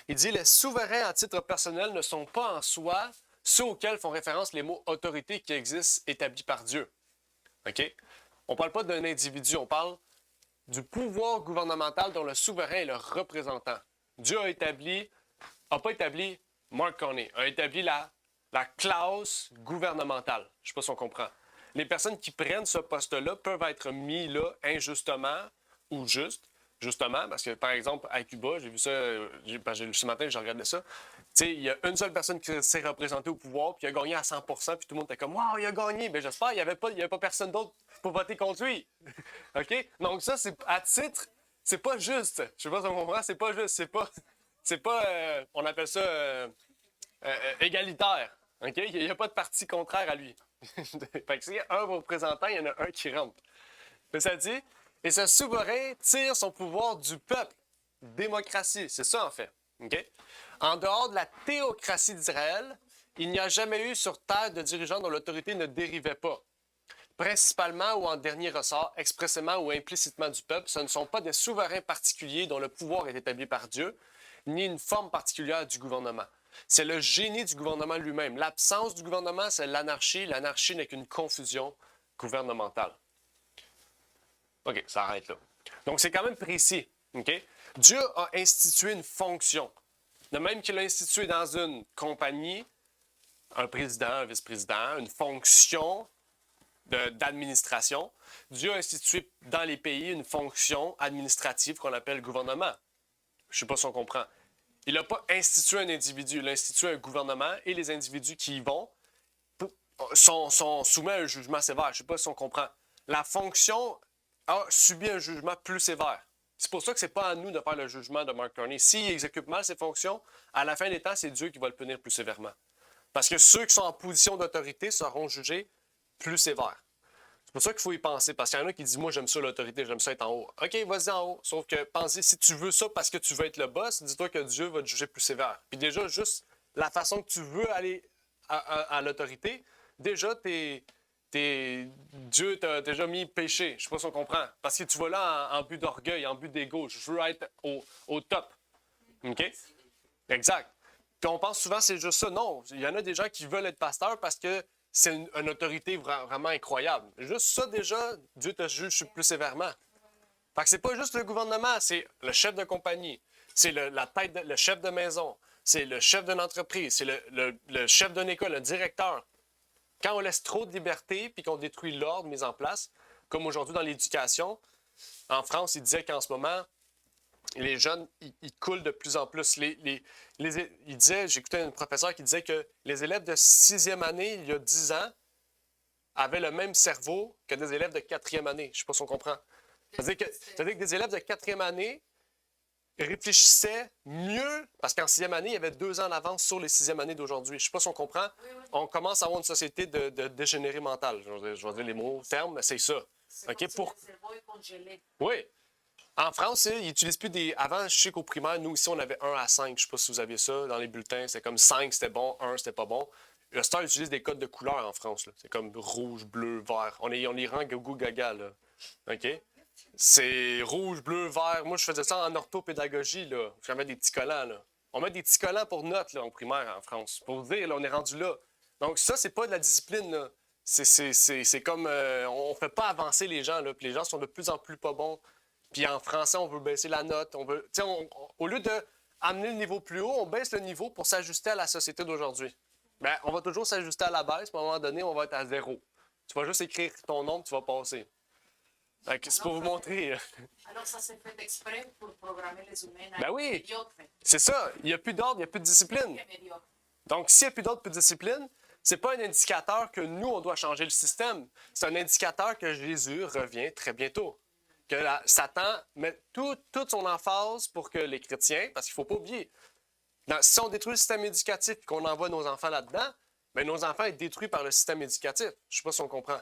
Il dit « Les souverains à titre personnel ne sont pas en soi ceux auxquels font référence les mots « autorité » qui existent établis par Dieu. » OK? On ne parle pas d'un individu, on parle du pouvoir gouvernemental dont le souverain est le représentant. Dieu n'a pas établi Mark Carney, a établi la classe gouvernementale. Je ne sais pas si on comprend. Les personnes qui prennent ce poste-là peuvent être mis là injustement ou justement, parce que par exemple, à Cuba, j'ai vu ça, ce matin, j'ai regardé ça. Tu sais, il y a une seule personne qui s'est représentée au pouvoir, puis il a gagné à 100%, puis tout le monde était comme « Wow, il a gagné! » Mais j'espère qu'il n'y avait pas personne d'autre pour voter contre lui. OK? Donc ça, c'est à titre, c'est pas juste. Je sais pas si on comprend, c'est pas juste. C'est pas on appelle ça égalitaire. OK? Il n'y a pas de parti contraire à lui. Fait que s'il y a un représentant, il y en a un qui rentre. Mais ça dit, et ce souverain tire son pouvoir du peuple. Démocratie, c'est ça en fait. OK? En dehors de la théocratie d'Israël, il n'y a jamais eu sur terre de dirigeants dont l'autorité ne dérivait pas. Principalement ou en dernier ressort, expressément ou implicitement du peuple, ce ne sont pas des souverains particuliers dont le pouvoir est établi par Dieu, ni une forme particulière du gouvernement. C'est le génie du gouvernement lui-même. L'absence du gouvernement, c'est l'anarchie. L'anarchie n'est qu'une confusion gouvernementale. OK, ça arrête là. Donc, c'est quand même précis. OK? Dieu a institué une fonction. De même qu'il a institué dans une compagnie un président, un vice-président, une fonction d'administration, Dieu a institué dans les pays une fonction administrative qu'on appelle gouvernement. Je ne sais pas si on comprend. Il n'a pas institué un individu, il a institué un gouvernement et les individus qui y vont sont soumis à un jugement sévère. Je ne sais pas si on comprend. La fonction a subi un jugement plus sévère. C'est pour ça que ce n'est pas à nous de faire le jugement de Mark Carney. S'il exécute mal ses fonctions, à la fin des temps, c'est Dieu qui va le punir plus sévèrement. Parce que ceux qui sont en position d'autorité seront jugés plus sévères. C'est pour ça qu'il faut y penser, parce qu'il y en a qui disent « Moi, j'aime ça l'autorité, j'aime ça être en haut. » OK, vas-y en haut. Sauf que pensez, si tu veux ça parce que tu veux être le boss, dis-toi que Dieu va te juger plus sévère. Puis déjà, juste la façon que tu veux aller à l'autorité, déjà, Dieu t'a déjà mis péché. Je ne sais pas si on comprend. Parce que tu vas là en but d'orgueil, en but d'ego. Je veux être au top. OK? Exact. Puis on pense souvent que c'est juste ça. Non, il y en a des gens qui veulent être pasteurs parce que c'est une autorité vraiment incroyable. Juste ça, déjà, Dieu te juge plus sévèrement. Fait que c'est pas juste le gouvernement, c'est le chef de compagnie, c'est le chef de maison, c'est le chef d'une entreprise, c'est le chef d'une école, le directeur. Quand on laisse trop de liberté puis qu'on détruit l'ordre mis en place, comme aujourd'hui dans l'éducation, en France, il disait qu'en ce moment, les jeunes, ils coulent de plus en plus. Il disait, j'écoutais un professeur qui disait que les élèves de 6e année, il y a 10 ans, avaient le même cerveau que des élèves de 4e année. Je ne sais pas si on comprend. C'est-à-dire que des élèves de 4e année réfléchissaient mieux, parce qu'en 6e année, il y avait 2 ans d'avance sur les 6e années d'aujourd'hui. Je ne sais pas si on comprend. On commence à avoir une société de dégénéré mental. Je vais dire les mots fermes, mais c'est ça. OK? Le cerveau est congelé. Oui. En France, ils n'utilisent plus des... Avant, je sais qu'au primaire, nous, ici, on avait 1 à 5. Je ne sais pas si vous aviez ça dans les bulletins. C'était comme 5, c'était bon, 1, c'était pas bon. Le Star utilise des codes de couleurs en France. C'est comme rouge, bleu, vert. On les rend gougou-gaga, là. OK? C'est rouge, bleu, vert. Moi, je faisais ça en orthopédagogie, là. J'avais des petits collants, là. On met des petits collants pour notes, là, en primaire, en France. Pour vous dire, là, on est rendu là. Donc, ça, c'est pas de la discipline, là. C'est comme... on fait pas avancer les gens, là. Puis les gens sont de plus en plus pas bons. Puis en français, on veut baisser la note. Au lieu d'amener le niveau plus haut, on baisse le niveau pour s'ajuster à la société d'aujourd'hui. Bien, on va toujours s'ajuster à la baisse, puis à un moment donné, on va être à 0. Tu vas juste écrire ton nom, tu vas passer. C'est pour vous montrer. Alors, ça s'est fait exprès pour programmer les humains à Ben oui. médiocres. C'est ça. Il n'y a plus d'ordre, il n'y a plus de discipline. Médiocre. Donc, s'il n'y a plus d'ordre, plus de discipline, c'est pas un indicateur que nous, on doit changer le système. C'est un indicateur que Jésus revient très bientôt. Que Satan met toute son emphase pour que les chrétiens, parce qu'il ne faut pas oublier, si on détruit le système éducatif et qu'on envoie nos enfants là-dedans, bien, nos enfants sont détruits par le système éducatif. Je ne sais pas si on comprend.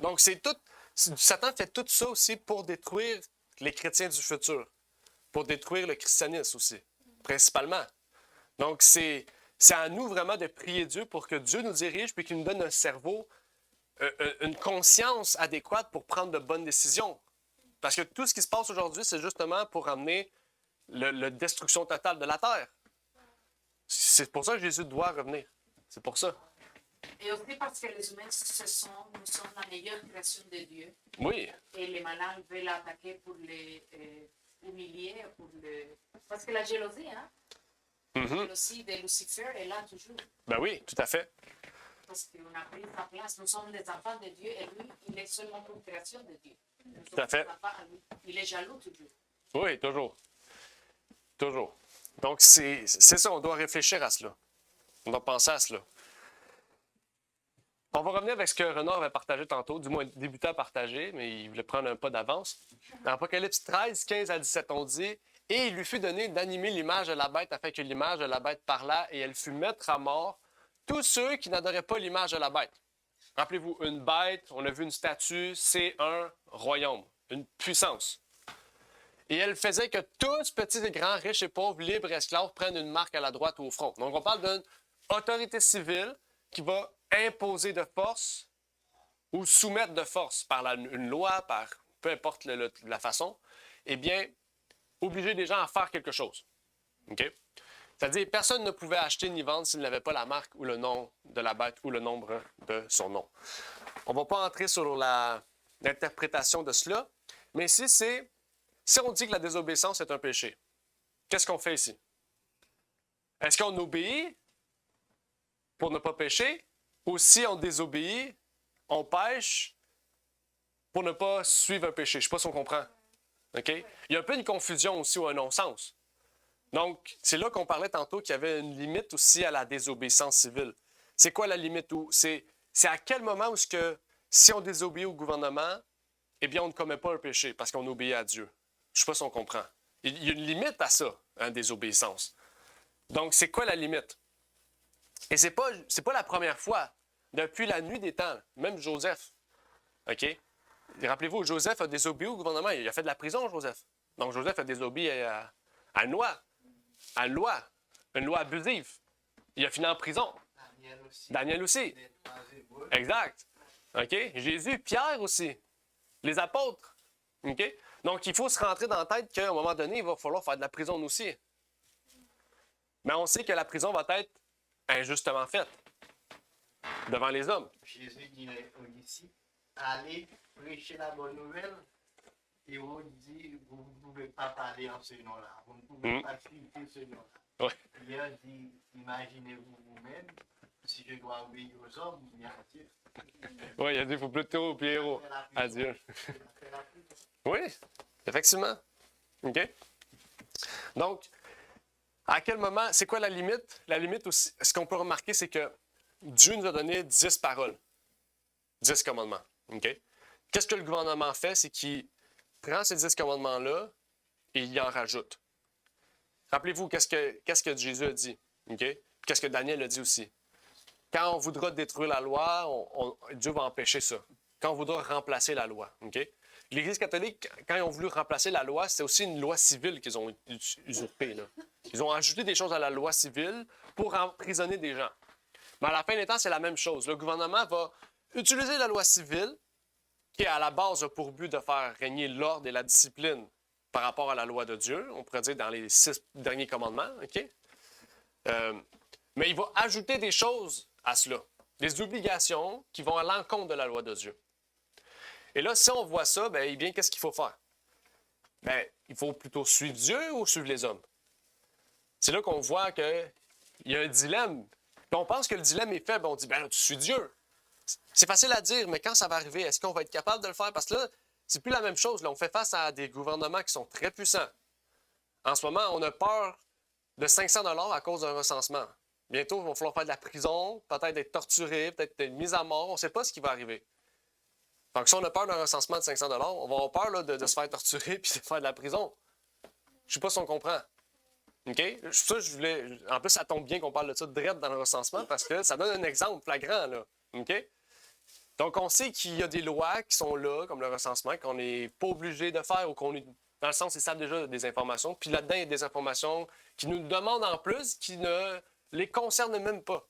Donc, Satan fait tout ça aussi pour détruire les chrétiens du futur, pour détruire le christianisme aussi, principalement. Donc, c'est à nous vraiment de prier Dieu pour que Dieu nous dirige puis qu'il nous donne un cerveau, une conscience adéquate pour prendre de bonnes décisions. Parce que tout ce qui se passe aujourd'hui, c'est justement pour amener la destruction totale de la terre. C'est pour ça que Jésus doit revenir. C'est pour ça. Et aussi parce que les humains, nous sommes la meilleure création de Dieu. Oui. Et les malins veulent l'attaquer pour les humilier. Parce que la jalousie, hein? La jalousie de Lucifer est là toujours. Ben oui, tout à fait. Parce qu'on a pris sa place. Nous sommes des enfants de Dieu et lui, il est seulement une création de Dieu. Tout à fait. Il est jaloux toujours. Oui, toujours. Toujours. Donc, c'est ça, on doit réfléchir à cela. On doit penser à cela. On va revenir avec ce que Renard avait partagé tantôt, du moins débuté à partager, mais il voulait prendre un pas d'avance. Dans Apocalypse 13, 15 à 17, on dit « Et il lui fut donné d'animer l'image de la bête afin que l'image de la bête parlât, et elle fut mettre à mort tous ceux qui n'adoraient pas l'image de la bête. » Rappelez-vous, une bête, on a vu une statue, c'est un royaume, une puissance. Et elle faisait que tous, petits et grands, riches et pauvres, libres et esclaves, prennent une marque à la droite ou au front. Donc, on parle d'une autorité civile qui va imposer de force ou soumettre de force par une loi, par peu importe la façon, eh bien, obliger les gens à faire quelque chose. OK? C'est-à-dire, personne ne pouvait acheter ni vendre s'il n'avait pas la marque ou le nom de la bête ou le nombre de son nom. On ne va pas entrer sur l'interprétation de cela, mais ici, si on dit que la désobéissance est un péché, qu'est-ce qu'on fait ici? Est-ce qu'on obéit pour ne pas pécher? Ou si on désobéit, on pêche pour ne pas suivre un péché? Je ne sais pas si on comprend. OK? Il y a un peu une confusion aussi ou un non-sens. Donc, c'est là qu'on parlait tantôt qu'il y avait une limite aussi à la désobéissance civile. C'est quoi la limite? C'est à quel moment où si on désobéit au gouvernement, eh bien, on ne commet pas un péché parce qu'on obéit à Dieu. Je ne sais pas si on comprend. Il y a une limite à ça, hein, désobéissance. Donc, c'est quoi la limite? Et c'est pas la première fois. Depuis la nuit des temps, même Joseph. OK? Rappelez-vous, Joseph a désobéi au gouvernement. Il a fait de la prison, Joseph. Donc, Joseph a désobéi à une loi. À une loi abusive. Il a fini en prison. Daniel aussi. Exact. OK? Jésus, Pierre aussi. Les apôtres. OK? Donc, il faut se rentrer dans la tête qu'à un moment donné, il va falloir faire de la prison aussi. Mais on sait que la prison va être injustement faite. devant les hommes. Jésus dit ici, allez prêcher la bonne nouvelle. Et on dit, vous ne pouvez pas parler en ce nom-là. Vous ne pouvez pas citer ce nom-là. Ouais. Pierre dit, imaginez-vous vous-même, si je dois obéir aux hommes, bien sûr. Oui, il a dit il faut plutôt obéir à Dieu. Oui, effectivement. OK? Donc, à quel moment, c'est quoi la limite? La limite aussi, ce qu'on peut remarquer, c'est que Dieu nous a donné 10 paroles, 10 commandements. OK? Qu'est-ce que le gouvernement fait? C'est qu'il prend ces 10 commandements-là et il en rajoute. Rappelez-vous, qu'est-ce que Jésus a dit? OK? Qu'est-ce que Daniel a dit aussi? Quand on voudra détruire la loi, Dieu va empêcher ça. Quand on voudra remplacer la loi. OK? L'Église catholique, quand ils ont voulu remplacer la loi, c'était aussi une loi civile qu'ils ont usurpée. Là. Ils ont ajouté des choses à la loi civile pour emprisonner des gens. Mais à la fin des temps, c'est la même chose. Le gouvernement va utiliser la loi civile, qui à la base a pour but de faire régner l'ordre et la discipline par rapport à la loi de Dieu, on pourrait dire dans les 6 derniers commandements. OK? Mais il va ajouter des choses à cela, des obligations qui vont à l'encontre de la loi de Dieu. Et là, si on voit ça, bien, qu'est-ce qu'il faut faire? Bien, il faut plutôt suivre Dieu ou suivre les hommes? C'est là qu'on voit qu'il y a un dilemme. Puis on pense que le dilemme est faible. On dit, ben là, tu suis Dieu. C'est facile à dire, mais quand ça va arriver, est-ce qu'on va être capable de le faire? Parce que là, c'est plus la même chose. Là, on fait face à des gouvernements qui sont très puissants. En ce moment, on a peur de 500 $ à cause d'un recensement. Bientôt, il va falloir faire de la prison, peut-être être torturé, peut-être être mis à mort. On ne sait pas ce qui va arriver. Donc, si on a peur d'un recensement de 500 $, on va avoir peur là, de se faire torturer et de faire de la prison. Je ne sais pas si on comprend. OK? Ça, en plus, ça tombe bien qu'on parle de ça direct dans le recensement parce que ça donne un exemple flagrant. Là. OK? Donc, on sait qu'il y a des lois qui sont là, comme le recensement, qu'on n'est pas obligé de faire ou qu'on est. Dans le sens, ils savent déjà des informations. Puis là-dedans, il y a des informations qui nous demandent en plus qui ne les concernent même pas.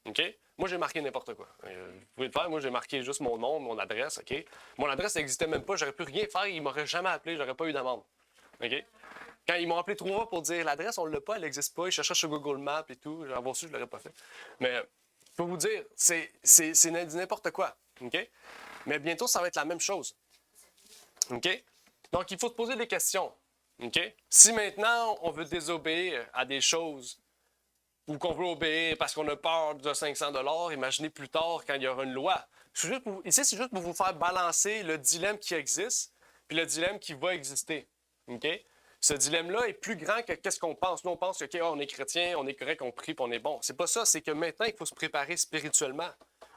OK? Moi, j'ai marqué n'importe quoi. Vous pouvez le faire. Moi, j'ai marqué juste mon nom, mon adresse. OK? Mon adresse n'existait même pas. J'aurais pu rien faire. Ils ne m'auraient jamais appelé. J'aurais pas eu d'amende. OK? Quand ils m'ont appelé 3 fois pour dire l'adresse, on ne l'a pas, elle n'existe pas. Ils cherchaient sur Google Maps et tout. J'aurais su, je ne l'aurais pas fait. Mais pour vous dire, c'est n'importe quoi. OK? Mais bientôt, ça va être la même chose. OK? Donc, il faut se poser des questions. OK? Si maintenant, on veut désobéir à des choses ou qu'on veut obéir parce qu'on a peur de 500 $, imaginez plus tard quand il y aura une loi. Ici, c'est juste pour vous faire balancer le dilemme qui existe puis le dilemme qui va exister. OK? Ce dilemme-là est plus grand que qu'est-ce qu'on pense. Nous, on pense que, OK, on est chrétien, on est correct, on prie, puis on est bon. C'est pas ça. C'est que maintenant, il faut se préparer spirituellement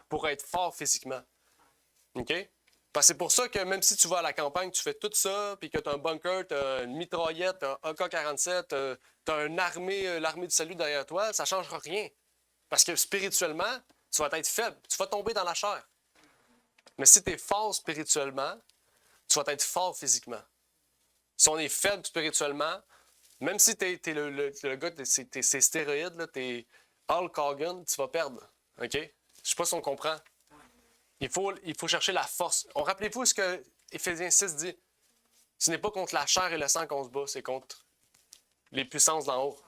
pour être fort physiquement. OK? Parce que c'est pour ça que même si tu vas à la campagne, tu fais tout ça, puis que tu as un bunker, tu as une mitraillette, un AK-47, tu as une armée, l'armée du salut derrière toi, ça ne changera rien. Parce que spirituellement, tu vas être faible, tu vas tomber dans la chair. Mais si tu es fort spirituellement, tu vas être fort physiquement. Si on est faible spirituellement, même si tu es le gars, c'est stéroïdes, tu es Hulk Hogan, tu vas perdre. OK? Je ne sais pas si on comprend. Il faut chercher la force. Rappelez-vous ce que Éphésiens 6 dit. Ce n'est pas contre la chair et le sang qu'on se bat, c'est contre les puissances d'en haut.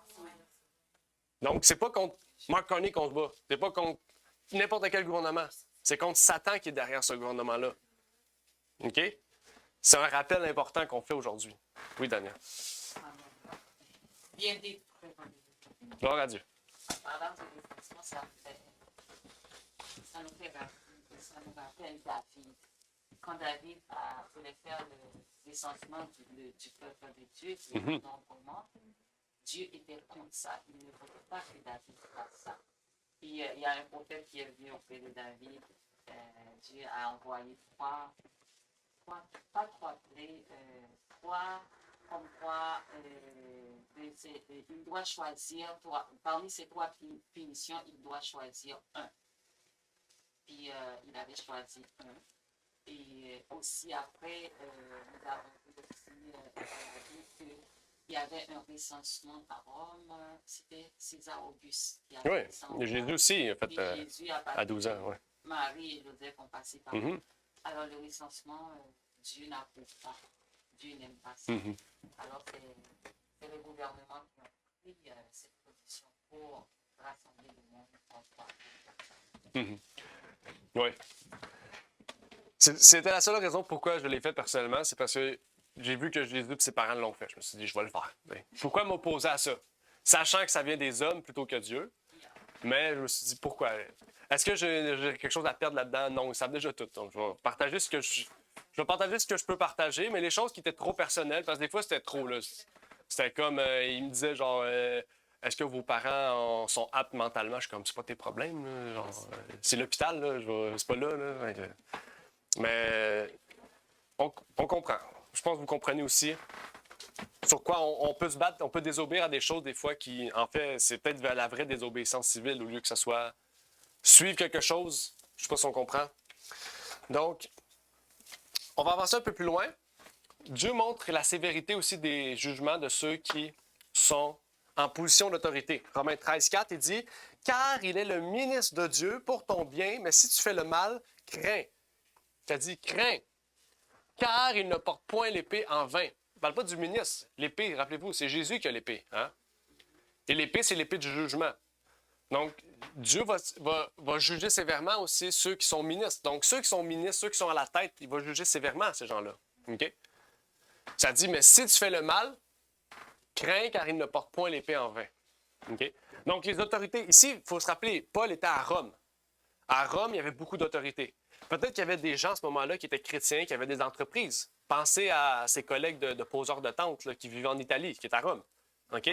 Donc, c'est pas contre Mark Carney qu'on se bat. C'est pas contre n'importe quel gouvernement. C'est contre Satan qui est derrière ce gouvernement-là. OK? C'est un rappel important qu'on fait aujourd'hui. Oui, Daniel. Bien dit. Gloire à Dieu. Parlant de définition, ça nous rappelle David. Quand David voulait faire le recensement du peuple de Dieu, qui est normalement, Dieu était contre ça. Il ne voulait pas que David fasse ça. Puis il y a un prophète qui est venu auprès de David. Dieu a envoyé trois plaies, comme quoi il doit choisir, parmi ces 3 punitions, il doit choisir un. Puis il avait choisi un. Et aussi après, nous avons vu aussi qu'il y avait un recensement à Rome, c'était César Auguste qui avait Oui, Jésus aussi a fait Jésus à 12 ans. Ouais. Marie et Joseph ont passé par là. Alors le recensement, Dieu n'approuve pas. Dieu n'aime pas ça. Alors c'est le gouvernement qui a pris cette position pour rassembler le monde en trois. Oui. C'était la seule raison pourquoi je l'ai fait personnellement, c'est parce que j'ai vu que Jésus et ses parents l'ont fait. Je me suis dit, je vais le faire. Pourquoi m'opposer à ça? Sachant que ça vient des hommes plutôt que Dieu. Mais je me suis dit, pourquoi? Est-ce que j'ai quelque chose à perdre là-dedans? Non, ils savent déjà tout. Donc, je vais partager ce que je peux partager, mais les choses qui étaient trop personnelles, parce que des fois, c'était trop, là. C'était comme, il me disait, genre, est-ce que vos parents sont aptes mentalement? Je suis comme, c'est pas tes problèmes, là. Genre, c'est l'hôpital, là. C'est pas là, là. Mais on comprend. Je pense que vous comprenez aussi sur quoi on peut se battre, on peut désobéir à des choses des fois qui, en fait, c'est peut-être vers la vraie désobéissance civile au lieu que ce soit suivre quelque chose. Je ne sais pas si on comprend. Donc, on va avancer un peu plus loin. Dieu montre la sévérité aussi des jugements de ceux qui sont en position d'autorité. Romains 13,4, il dit « Car il est le ministre de Dieu pour ton bien, mais si tu fais le mal, crains. » Ça dit « Crains. Car il ne porte point l'épée en vain. » Il ne parle pas du ministre. L'épée, rappelez-vous, c'est Jésus qui a l'épée. Hein? Et l'épée, c'est l'épée du jugement. Donc, Dieu va juger sévèrement aussi ceux qui sont ministres. Donc, ceux qui sont ministres, ceux qui sont à la tête, il va juger sévèrement ces gens-là. OK? Ça dit, mais si tu fais le mal, crains car il ne porte point l'épée en vain. OK? Donc, les autorités, ici, il faut se rappeler, Paul était à Rome. À Rome, il y avait beaucoup d'autorités. Peut-être qu'il y avait des gens à ce moment-là qui étaient chrétiens, qui avaient des entreprises. Pensez à ses collègues de poseurs de tentes là, qui vivaient en Italie, qui est à Rome. OK?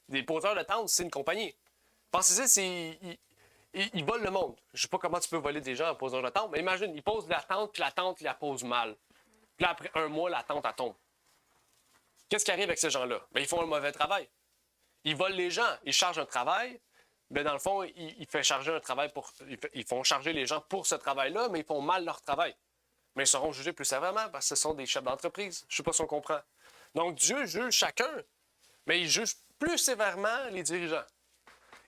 Des poseurs de tentes, c'est une compagnie. Pensez-y, ils volent le monde. Je ne sais pas comment tu peux voler des gens en poseur de tente, mais imagine, ils posent la tente, puis la tente, ils la posent mal. Puis là, après un mois, la tente, elle tombe. Qu'est-ce qui arrive avec ces gens-là? Bien, ils font un mauvais travail. Ils volent les gens, ils chargent un travail. Bien, dans le fond, ils font charger les gens pour ce travail-là, mais ils font mal leur travail. Mais ils seront jugés plus sévèrement parce que ce sont des chefs d'entreprise. Je ne sais pas si on comprend. Donc, Dieu juge chacun, mais il juge plus sévèrement les dirigeants.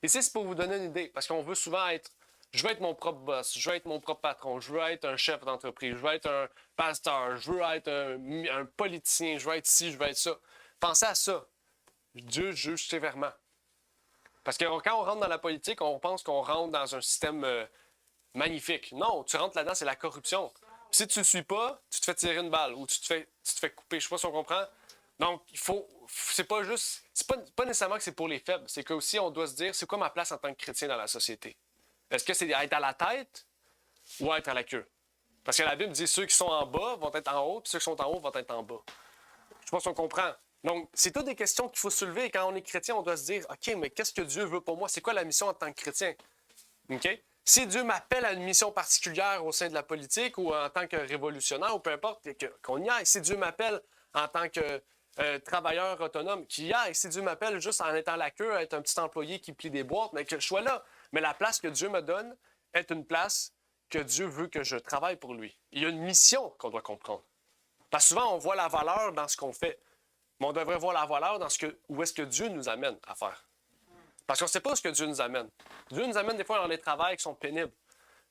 Ici, c'est pour vous donner une idée, parce qu'on veut souvent être, je veux être mon propre boss, je veux être mon propre patron, je veux être un chef d'entreprise, je veux être un pasteur, je veux être un politicien, je veux être ci, je veux être ça. Pensez à ça. Dieu juge sévèrement. Parce que quand on rentre dans la politique, on pense qu'on rentre dans un système magnifique. Non, tu rentres là-dedans, c'est la corruption. Puis si tu ne le suis pas, tu te fais tirer une balle ou tu te fais couper. Je ne sais pas si on comprend. Donc, c'est pas juste, c'est pas nécessairement que c'est pour les faibles. C'est qu'aussi, on doit se dire, c'est quoi ma place en tant que chrétien dans la société? Est-ce que c'est être à la tête ou être à la queue? Parce que la Bible dit, ceux qui sont en bas vont être en haut, puis ceux qui sont en haut vont être en bas. Je ne sais pas si on comprend. Donc, c'est toutes des questions qu'il faut soulever. Et quand on est chrétien, on doit se dire, OK, mais qu'est-ce que Dieu veut pour moi? C'est quoi la mission en tant que chrétien? OK? Si Dieu m'appelle à une mission particulière au sein de la politique ou en tant que révolutionnaire ou peu importe, qu'on y aille. Si Dieu m'appelle en tant que travailleur autonome, qu'il y aille. Si Dieu m'appelle juste en étant la queue, à être un petit employé qui plie des boîtes, mais que je sois là. Mais la place que Dieu me donne est une place que Dieu veut que je travaille pour lui. Il y a une mission qu'on doit comprendre. Parce que souvent, on voit la valeur dans ce qu'on fait. Mais on devrait voir la valeur dans où est-ce que Dieu nous amène à faire. Parce qu'on ne sait pas ce que Dieu nous amène. Dieu nous amène des fois dans des travails qui sont pénibles.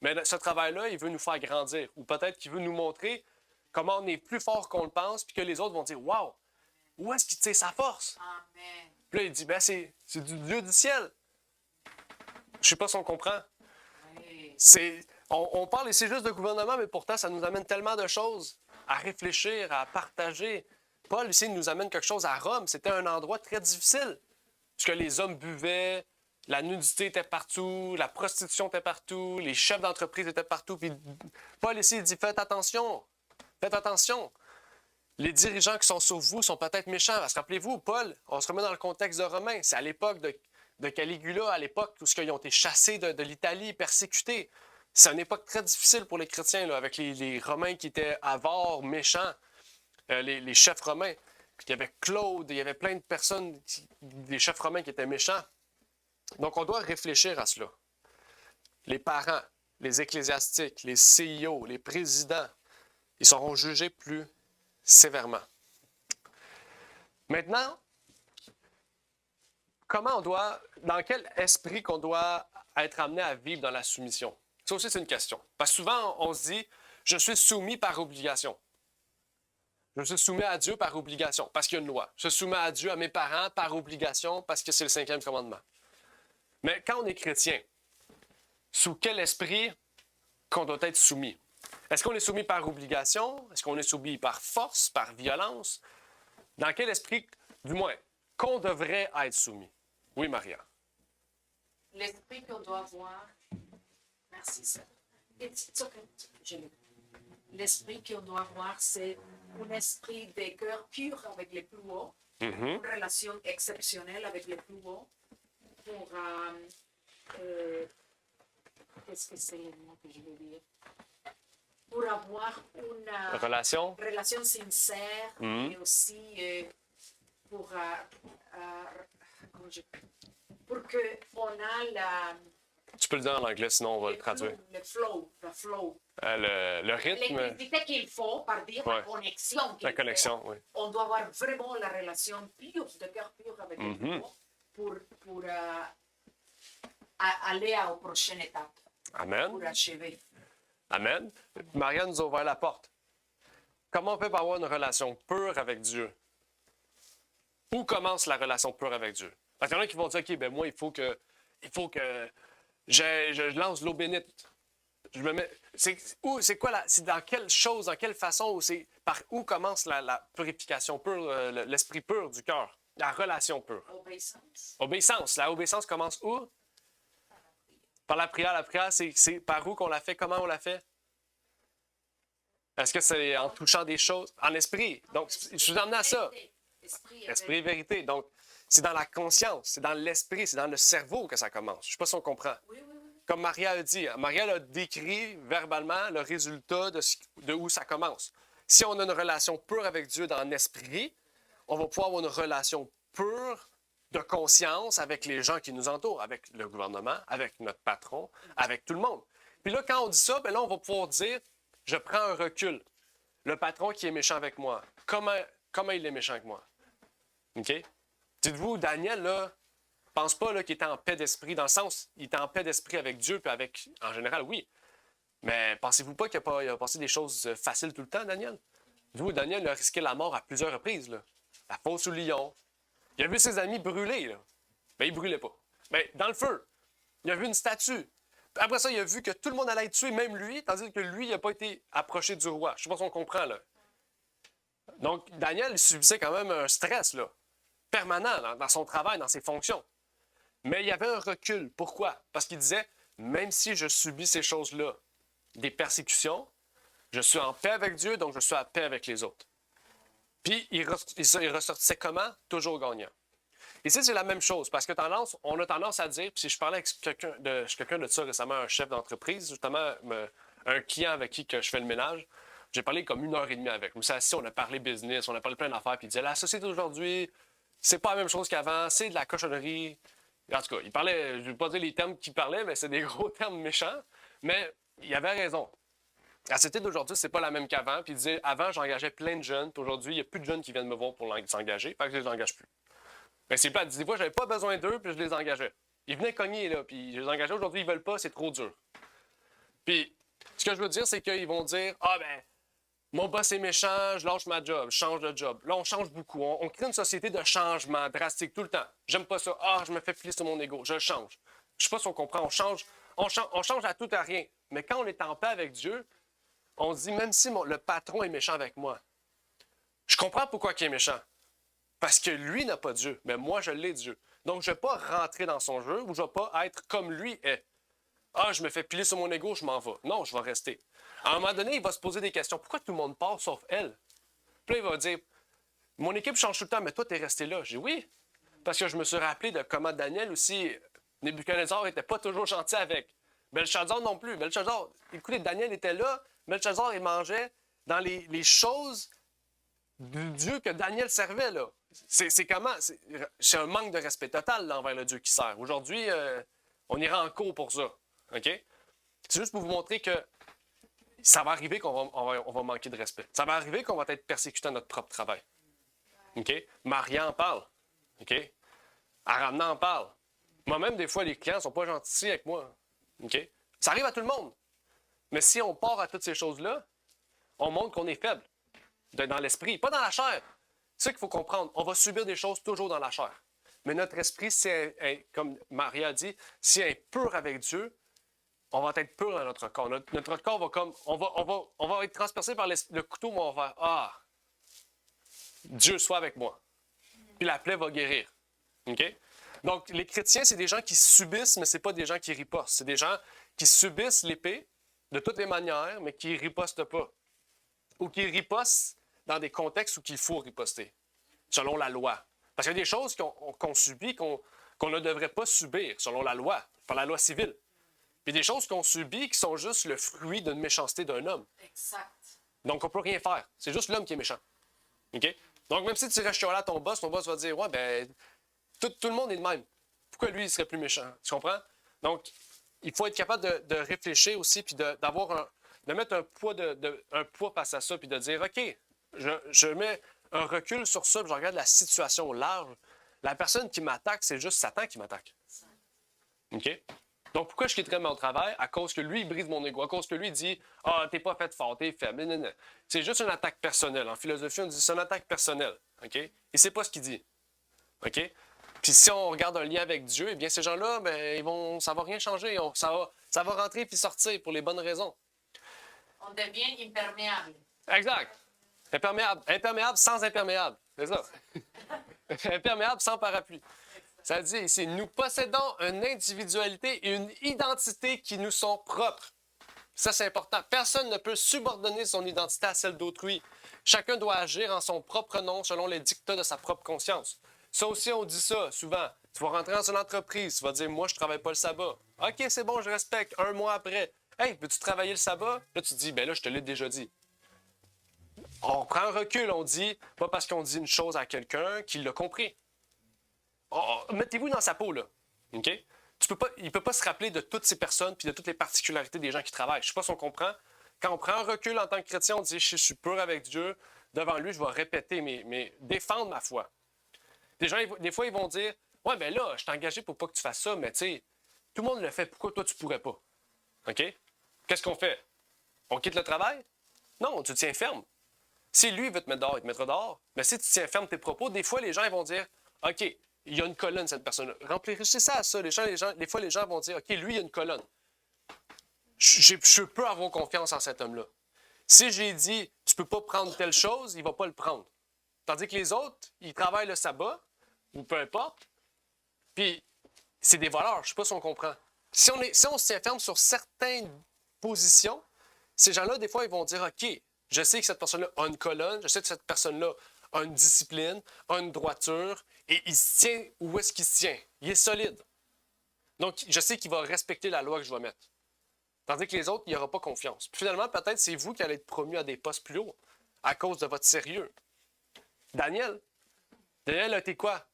Mais ce travail-là, il veut nous faire grandir. Ou peut-être qu'il veut nous montrer comment on est plus fort qu'on le pense, puis que les autres vont dire « Wow! Où est-ce qu'il tire sa force? » Amen. Puis là, il dit « Ben, c'est du Dieu du ciel. » Je ne sais pas si on comprend. Oui. On parle ici juste de gouvernement, mais pourtant, ça nous amène tellement de choses à réfléchir, à partager. Paul, ici, nous amène quelque chose à Rome. C'était un endroit très difficile. Parce que les hommes buvaient, la nudité était partout, la prostitution était partout, les chefs d'entreprise étaient partout. Puis Paul, ici, il dit « Faites attention. Faites attention. » Les dirigeants qui sont sur vous sont peut-être méchants. Parce que rappelez-vous, Paul, on se remet dans le contexte de Romains. C'est à l'époque de Caligula, à l'époque où ils ont été chassés de l'Italie, persécutés. C'est une époque très difficile pour les chrétiens, là, avec les Romains qui étaient avares, méchants, les chefs romains. Il y avait Claude, il y avait plein de personnes, des chefs romains qui étaient méchants. Donc, on doit réfléchir à cela. Les parents, les ecclésiastiques, les CIO, les présidents, ils seront jugés plus sévèrement. Maintenant, dans quel esprit qu'on doit être amené à vivre dans la soumission? Ça aussi, c'est une question. Parce que souvent, on se dit, je suis soumis par obligation. Je suis soumis à Dieu par obligation, parce qu'il y a une loi. Je suis soumis à Dieu, à mes parents, par obligation, parce que c'est le 5e commandement. Mais quand on est chrétien, sous quel esprit qu'on doit être soumis. Est-ce qu'on est soumis par obligation? Est-ce qu'on est soumis par force, par violence? Dans quel esprit, du moins, qu'on devrait être soumis? Oui, Maria. L'esprit qu'on doit avoir. Merci, ça. It's okay. Je l'ai. L'esprit qu'on doit avoir, c'est un esprit de cœur pur avec les plus hauts, une relation exceptionnelle avec les plus hauts, pour. Qu'est-ce que c'est le mot que je veux dire? Pour avoir une Relation? relation sincère et aussi pour, pour qu'on a Tu peux le dire en anglais, sinon on va le traduire. le flow. Le rythme, L'électricité qu'il faut, par dire, Ouais. la connexion qu'il la connexion, oui. faut. On doit avoir vraiment la relation pure, de cœur pur avec le plus haut pour aller à la prochaine étape, Amen. pour achever. Amen. Maria nous a ouvert la porte. Comment on peut avoir une relation pure avec Dieu? Où commence la relation pure avec Dieu? Parce qu'il y en a qui vont dire, OK, ben moi, il faut que je lance l'eau bénite. Je me mets. C'est quoi c'est dans quelle chose, dans quelle façon, par où commence la purification pure, l'esprit pur du cœur, la relation pure? Obéissance. Obéissance. La obéissance commence où? Par la prière. La prière, c'est par où qu'on la fait? Comment on la fait? Est-ce que c'est en touchant des choses? En esprit. Donc, je vous emmène à ça. Esprit et vérité. Donc, c'est dans la conscience, c'est dans l'esprit, c'est dans le cerveau que ça commence. Je ne sais pas si on comprend. Oui. Comme Maria a dit, Maria a décrit verbalement le résultat de où ça commence. Si on a une relation pure avec Dieu dans l'esprit, on va pouvoir avoir une relation pure de conscience avec les gens qui nous entourent, avec le gouvernement, avec notre patron, avec tout le monde. Puis là, quand on dit ça, bien là, on va pouvoir dire, je prends un recul. Le patron qui est méchant avec moi, comment il est méchant avec moi? OK? Dites-vous, Daniel, là, pense pas là, qu'il était en paix d'esprit, dans le sens, il était en paix d'esprit avec Dieu, puis avec, en général, oui. Mais pensez-vous pas qu'il a passé des choses faciles tout le temps, Daniel? Dites-vous, Daniel a risqué la mort à plusieurs reprises, là. La fosse au lion. Il a vu ses amis brûler, là. Mais il brûlait pas. Mais dans le feu. Il a vu une statue. Après ça, il a vu que tout le monde allait être tué, même lui, tandis que lui, il n'a pas été approché du roi. Je ne sais pas si on comprend, là. Donc, Daniel, il subissait quand même un stress, là, permanent dans son travail, dans ses fonctions. Mais il y avait un recul. Pourquoi? Parce qu'il disait, même si je subis ces choses-là, des persécutions, je suis en paix avec Dieu, donc je suis en paix avec les autres. Puis, il ressortissait comment? Toujours gagnant. Ici, c'est la même chose, parce que on a tendance à dire, puis si je parlais avec quelqu'un de ça récemment, un chef d'entreprise, justement, un client avec qui que je fais le ménage, j'ai parlé comme 1h30 avec. On s'est assis, on a parlé business, on a parlé plein d'affaires, puis il disait, la société d'aujourd'hui, c'est pas la même chose qu'avant, c'est de la cochonnerie. En tout cas, il parlait, je ne vais pas dire les termes qu'il parlait, mais c'est des gros termes méchants, mais il avait raison. La société d'aujourd'hui, c'est pas la même qu'avant, puis il disait, avant, j'engageais plein de jeunes, puis aujourd'hui, il n'y a plus de jeunes qui viennent me voir pour s'engager, fait que je les engage plus. Mais c'est plate. Des fois, j'avais pas besoin d'eux, puis je les engageais. Ils venaient cogner, là, puis je les engageais. Aujourd'hui, ils veulent pas, c'est trop dur. Puis, ce que je veux dire, c'est qu'ils vont dire, ah ben, mon boss est méchant, je lâche ma job, je change de job. Là, on change beaucoup. On crée une société de changement drastique tout le temps. J'aime pas ça. Ah, je me fais plier sur mon ego, je le change. Je sais pas si on comprend. On change à tout à rien. Mais quand on est en paix avec Dieu, on se dit, même si le patron est méchant avec moi, je comprends pourquoi il est méchant. Parce que lui n'a pas Dieu, mais moi, je l'ai Dieu. Donc, je ne vais pas rentrer dans son jeu ou je ne vais pas être comme lui est. Ah, je me fais piler sur mon ego, je m'en vais. Non, je vais rester. À un moment donné, il va se poser des questions. Pourquoi tout le monde part sauf elle? Puis là, il va dire, mon équipe change tout le temps, mais toi, tu es resté là. J'ai dit oui, parce que je me suis rappelé de comment Daniel aussi, Nebuchadnezzar n'était pas toujours gentil avec. Belshazzar non plus. Belshazzar, écoutez, Daniel était là. Belshazzar, il mangeait dans les choses du Dieu que Daniel servait, là. C'est comment? C'est un manque de respect total là, envers le Dieu qui sert. Aujourd'hui, on ira en cours pour ça. OK? C'est juste pour vous montrer que ça va arriver qu'on va manquer de respect. Ça va arriver qu'on va être persécuté à notre propre travail. OK? Maria en parle. OK? Aramna en parle. Moi-même, des fois, les clients ne sont pas gentils avec moi. OK? Ça arrive à tout le monde. Mais si on part à toutes ces choses-là, on montre qu'on est faible. Dans l'esprit, pas dans la chair. C'est ça qu'il faut comprendre. On va subir des choses toujours dans la chair. Mais notre esprit, comme Maria a dit, si elle est pure avec Dieu, on va être pur dans notre corps. Notre corps va comme, on va être transpercé par le couteau, mais on va, Dieu soit avec moi. Puis la plaie va guérir. OK? Donc, les chrétiens, c'est des gens qui subissent, mais ce n'est pas des gens qui ripostent. C'est des gens qui subissent l'épée de toutes les manières, mais qui ne ripostent pas. Ou qui ripostent dans des contextes où il faut riposter, selon la loi. Parce qu'il y a des choses qu'on subit qu'on ne devrait pas subir, selon la loi, par la loi civile. Puis des choses qu'on subit qui sont juste le fruit d'une méchanceté d'un homme. Exact. Donc, on ne peut rien faire. C'est juste l'homme qui est méchant. OK? Donc, même si tu restes chialer à ton boss va dire, ouais, ben, tout le monde est de même. Pourquoi lui, il serait plus méchant? Tu comprends? Donc, il faut être capable de réfléchir aussi, puis de mettre un poids face à ça, puis de dire, OK, je mets un recul sur ça, puis je regarde la situation au large. La personne qui m'attaque, c'est juste Satan qui m'attaque. OK? Donc, pourquoi je quitterais mon travail? À cause que lui, il brise mon ego. À cause que lui, il dit « Ah, t'es pas fait fort, t'es faible. » Non. C'est juste une attaque personnelle. En philosophie, on dit c'est une attaque personnelle. OK? Et c'est pas ce qu'il dit. OK? Puis si on regarde un lien avec Dieu, eh bien, ces gens-là, ben, ça va rien changer. Ça va rentrer puis sortir pour les bonnes raisons. On devient imperméable. Exact. Imperméable. Imperméable sans imperméable. C'est ça. Imperméable sans parapluie. Ça dit ici, nous possédons une individualité et une identité qui nous sont propres. Ça, c'est important. Personne ne peut subordonner son identité à celle d'autrui. Chacun doit agir en son propre nom selon les dictats de sa propre conscience. Ça aussi, on dit ça souvent. Tu vas rentrer dans une entreprise, tu vas dire, moi, je ne travaille pas le sabbat. OK, c'est bon, je respecte. Un mois après, hey, peux-tu travailler le sabbat? Là, tu te dis, ben là, je te l'ai déjà dit. On prend un recul, on dit, pas parce qu'on dit une chose à quelqu'un qu'il l'a compris. Mettez-vous dans sa peau, là. OK? Il ne peut pas se rappeler de toutes ces personnes puis de toutes les particularités des gens qui travaillent. Je ne sais pas si on comprend. Quand on prend un recul en tant que chrétien, on dit, je suis pur avec Dieu. Devant lui, je vais répéter, défendre ma foi. Des gens, des fois, ils vont dire, ouais, ben là, je t'ai engagé pour pas que tu fasses ça, mais tu sais, tout le monde le fait. Pourquoi toi, tu pourrais pas? OK? Qu'est-ce qu'on fait? On quitte le travail? Non, tu tiens ferme. Si lui veut te mettre dehors, il te mettra dehors. Mais si tu tiens ferme tes propos, des fois, les gens ils vont dire, OK, il y a une colonne, cette personne-là. Remplissez ça à ça. Des fois, les gens vont dire, OK, lui, il y a une colonne. Je peux avoir confiance en cet homme-là. Si j'ai dit, tu peux pas prendre telle chose, il va pas le prendre. Tandis que les autres, ils travaillent le sabbat, ou peu importe, puis c'est des voleurs. Je ne sais pas si on comprend. Si on se tient ferme sur certaines positions, ces gens-là, des fois, ils vont dire, OK, je sais que cette personne-là a une colonne, je sais que cette personne-là a une discipline, a une droiture, et il se tient où est-ce qu'il se tient. Il est solide. Donc, je sais qu'il va respecter la loi que je vais mettre. Tandis que les autres, il n'y aura pas confiance. Puis finalement, peut-être c'est vous qui allez être promu à des postes plus hauts à cause de votre sérieux. Daniel a été quoi?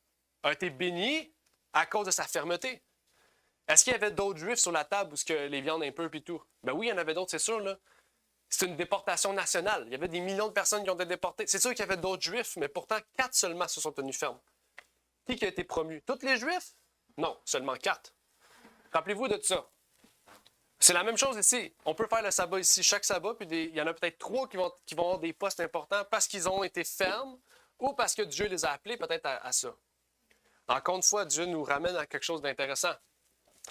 A été béni à cause de sa fermeté. Est-ce qu'il y avait d'autres Juifs sur la table où les viandes impures et tout? Ben oui, il y en avait d'autres, c'est sûr, là. C'est une déportation nationale. Il y avait des millions de personnes qui ont été déportées. C'est sûr qu'il y avait d'autres Juifs, mais pourtant, 4 seulement se sont tenus fermes. Qui a été promu? Tous les Juifs? Non, seulement 4. Rappelez-vous de ça. C'est la même chose ici. On peut faire le sabbat ici, chaque sabbat, puis il y en a peut-être 3 qui vont avoir des postes importants parce qu'ils ont été fermes ou parce que Dieu les a appelés peut-être à ça. Encore une fois, Dieu nous ramène à quelque chose d'intéressant.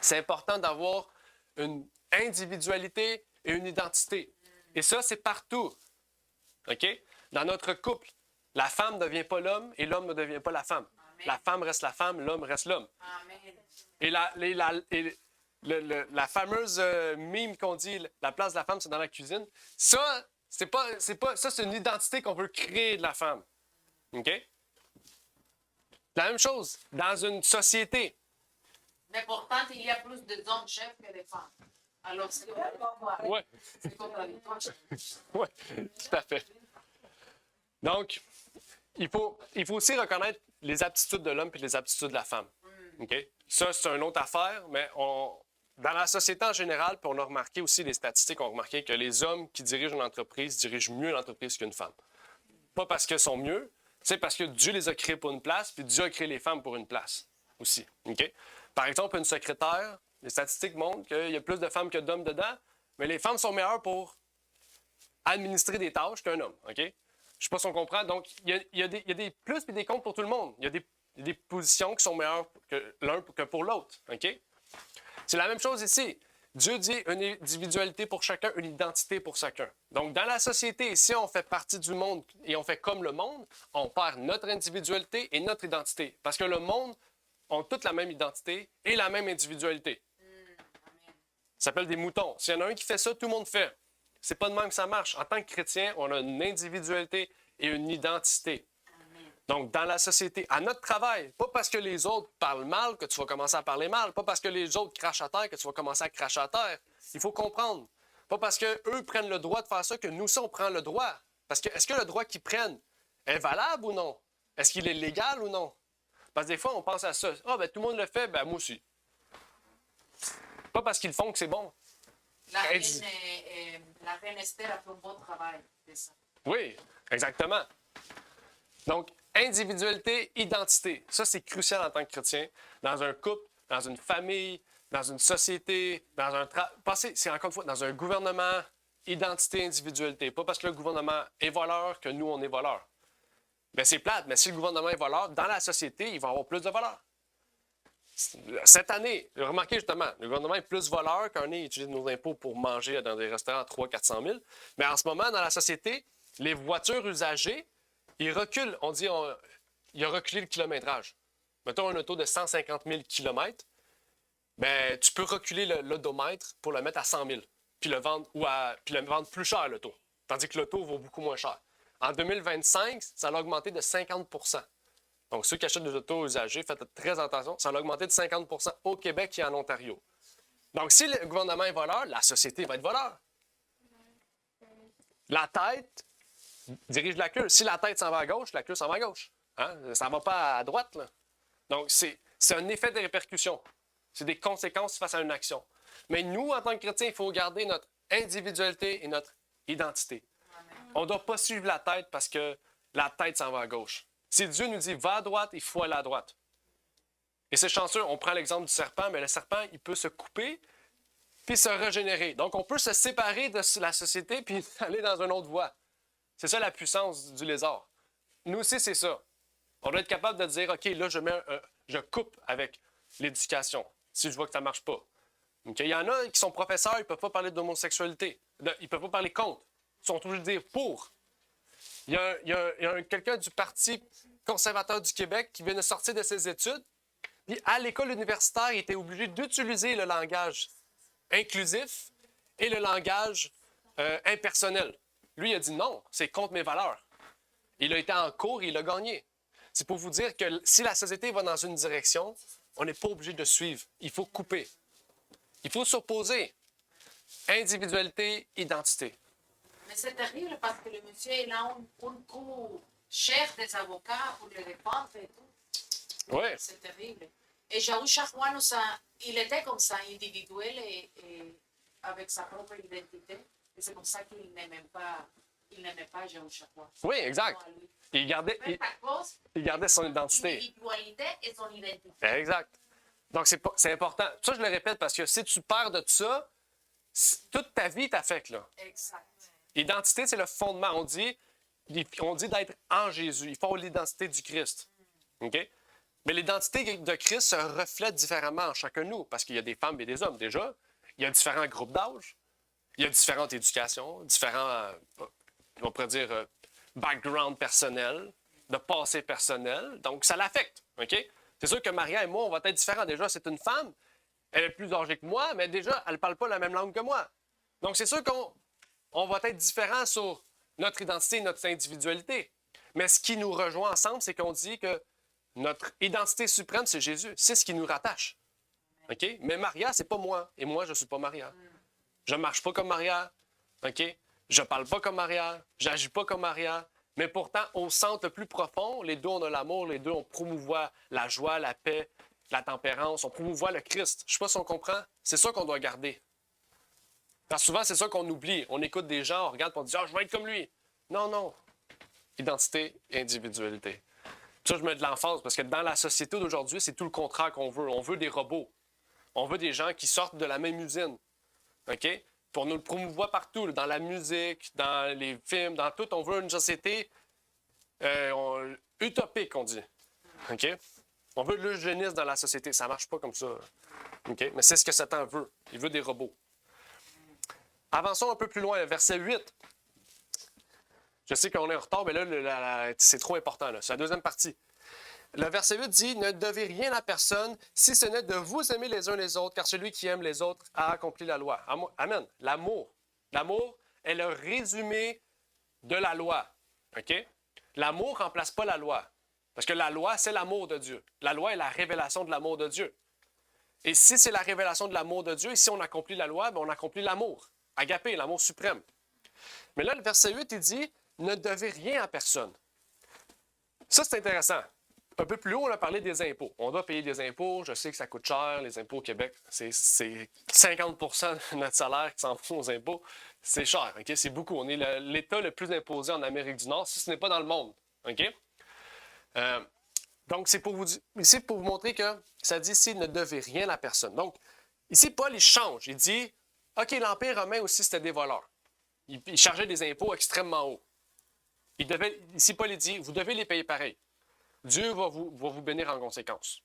C'est important d'avoir une individualité et une identité. Et ça, c'est partout. OK? Dans notre couple, la femme ne devient pas l'homme et l'homme ne devient pas la femme. Amen. La femme reste la femme, l'homme reste l'homme. Et la fameuse mime qu'on dit, la place de la femme, c'est dans la cuisine, ça, c'est une identité qu'on veut créer de la femme. OK? La même chose dans une société. Mais pourtant, il y a plus d'hommes chefs que de femmes. Alors, c'est ouais. contradictoire. Oui, tout à fait. Donc, il faut aussi reconnaître les aptitudes de l'homme et les aptitudes de la femme. OK? Ça, c'est une autre affaire, mais dans la société en général, puis on a remarqué aussi, les statistiques ont remarqué que les hommes qui dirigent une entreprise dirigent mieux l'entreprise qu'une femme. Pas parce qu'ils sont mieux, c'est parce que Dieu les a créés pour une place, puis Dieu a créé les femmes pour une place aussi. OK? Par exemple, une secrétaire, les statistiques montrent qu'il y a plus de femmes que d'hommes dedans, mais les femmes sont meilleures pour administrer des tâches qu'un homme. OK? Je ne sais pas si on comprend. Donc, il y a des plus et des contre pour tout le monde. Il y a des positions qui sont meilleures que l'un que pour l'autre. OK? C'est la même chose ici. Dieu dit une individualité pour chacun, une identité pour chacun. Donc, dans la société, si on fait partie du monde et on fait comme le monde, on perd notre individualité et notre identité. Parce que le monde a toute la même identité et la même individualité. Ça s'appelle des moutons. S'il y en a un qui fait ça, tout le monde fait. C'est pas de même que ça marche. En tant que chrétien, on a une individualité et une identité. Donc, dans la société, à notre travail, pas parce que les autres parlent mal que tu vas commencer à parler mal, pas parce que les autres crachent à terre que tu vas commencer à cracher à terre. Il faut comprendre. Pas parce qu'eux prennent le droit de faire ça que nous aussi, on prend le droit. Parce que, est-ce que le droit qu'ils prennent est valable ou non? Est-ce qu'il est légal ou non? Parce que des fois, on pense à ça. Ah, ben tout le monde le fait, ben moi aussi. Pas parce qu'ils le font que c'est bon. La reine Esther a fait un bon travail de ça. Oui, exactement. Donc, individualité, identité. Ça, c'est crucial en tant que chrétien. Dans un couple, dans une famille, dans une société, dans un c'est encore une fois, dans un gouvernement, identité, individualité. Pas parce que le gouvernement est voleur que nous, on est voleurs. Bien, c'est plate, mais si le gouvernement est voleur, dans la société, il va y avoir plus de voleurs. Cette année, remarquez justement, le gouvernement est plus voleur qu'un année, il utilise nos impôts pour manger dans des restaurants à 300 000 400 000. Mais en ce moment, dans la société, les voitures usagées, ils reculent. On dit il a reculé le kilométrage. Mettons un auto de 150 000 km, ben, tu peux reculer l'odomètre pour le mettre à 100 000, puis le vendre, puis le vendre plus cher, l'auto. Tandis que l'auto vaut beaucoup moins cher. En 2025, ça a augmenté de 50 %. Donc, ceux qui achètent des autos usagées, faites très attention, ça a augmenté de 50 % au Québec et en Ontario. Donc, si le gouvernement est voleur, la société va être voleur. La tête dirige la queue. Si la tête s'en va à gauche, la queue s'en va à gauche. Hein? Ça ne va pas à droite, là. Donc, c'est un effet de répercussion. C'est des conséquences face à une action. Mais nous, en tant que chrétiens, il faut garder notre individualité et notre identité. On ne doit pas suivre la tête parce que la tête s'en va à gauche. Si Dieu nous dit « va à droite », il faut aller à droite. Et c'est chanceux, on prend l'exemple du serpent, mais le serpent, il peut se couper puis se régénérer. Donc, on peut se séparer de la société puis aller dans une autre voie. C'est ça la puissance du lézard. Nous aussi, c'est ça. On doit être capable de dire « OK, là, je coupe avec l'éducation si je vois que ça ne marche pas. » Okay? Il y en a qui sont professeurs, ils ne peuvent pas parler d'homosexualité. Ils ne peuvent pas parler contre. Ils sont obligés de dire « pour ». Il y a quelqu'un du Parti conservateur du Québec qui vient de sortir de ses études. Puis à l'école universitaire, il était obligé d'utiliser le langage inclusif et le langage impersonnel. Lui, il a dit non, c'est contre mes valeurs. Il a été en cours et il a gagné. C'est pour vous dire que si la société va dans une direction, on n'est pas obligé de suivre. Il faut couper. Il faut s'opposer. Individualité, identité. Mais c'est terrible parce que le monsieur, il a un coût cher des avocats pour le défendre et tout. Oui. C'est terrible. Et Yahushua il était comme ça, individuel et avec sa propre identité. Et c'est pour ça qu'il n'aimait pas Yahushua. Oui, exact. Il gardait son identité. Individualité et son identité. Exact. Donc, c'est important. Ça, je le répète parce que si tu perds de ça, toute ta vie t'affecte, là. Exact. L'identité, c'est le fondement. On dit d'être en Jésus. Il faut avoir l'identité du Christ. OK? Mais l'identité de Christ se reflète différemment en chacun de nous, parce qu'il y a des femmes et des hommes déjà. Il y a différents groupes d'âge. Il y a différentes éducations, différents, on pourrait dire, background personnel, de passé personnel. Donc, ça l'affecte. OK? C'est sûr que Maria et moi, on va être différents. Déjà, c'est une femme. Elle est plus âgée que moi, mais déjà, elle ne parle pas la même langue que moi. Donc, c'est sûr qu'on va être différents sur notre identité et notre individualité. Mais ce qui nous rejoint ensemble, c'est qu'on dit que notre identité suprême, c'est Jésus. C'est ce qui nous rattache. OK? Mais Maria, c'est pas moi. Et moi, je ne suis pas Maria. Je ne marche pas comme Maria. OK? Je ne parle pas comme Maria. Je n'agis pas comme Maria. Mais pourtant, au centre le plus profond, les deux, on a l'amour. Les deux, on promouvoit la joie, la paix, la tempérance. On promouvoit le Christ. Je ne sais pas si on comprend. C'est ça qu'on doit garder. Parce que souvent, c'est ça qu'on oublie. On écoute des gens, on regarde et on dit « Ah, je veux être comme lui. » Non, non. Identité et individualité. Ça, je mets de l'emphase parce que dans la société d'aujourd'hui, c'est tout le contraire qu'on veut. On veut des robots. On veut des gens qui sortent de la même usine. OK? Pour nous le promouvoir partout, dans la musique, dans les films, dans tout. On veut une société utopique, on dit. OK? On veut l'eugénisme dans la société. Ça ne marche pas comme ça. OK? Mais c'est ce que Satan veut. Il veut des robots. Avançons un peu plus loin, verset 8. Je sais qu'on est en retard, mais là, c'est trop important. C'est la deuxième partie. Le verset 8 dit « Ne devez rien à personne, si ce n'est de vous aimer les uns les autres, car celui qui aime les autres a accompli la loi. » Amen. L'amour. L'amour est le résumé de la loi. OK? L'amour ne remplace pas la loi. Parce que la loi, c'est l'amour de Dieu. La loi est la révélation de l'amour de Dieu. Et si c'est la révélation de l'amour de Dieu, et si on accomplit la loi, bien, on accomplit l'amour. Agapé, l'amour suprême. Mais là, le verset 8, il dit « Ne devez rien à personne. » Ça, c'est intéressant. Un peu plus haut, on a parlé des impôts. On doit payer des impôts. Je sais que ça coûte cher, les impôts au Québec. C'est 50 de notre salaire qui s'en fout aux impôts. C'est cher, OK? C'est beaucoup. On est l'État le plus imposé en Amérique du Nord, si ce n'est pas dans le monde. OK? Donc, c'est pour vous montrer que ça dit ici, ne devez rien à personne. Donc, ici, Paul, il change. Il dit, OK, l'Empire romain aussi, c'était des voleurs. Il chargeait des impôts extrêmement hauts. Ici, Paul, il dit, vous devez les payer pareil. Dieu va vous bénir en conséquence.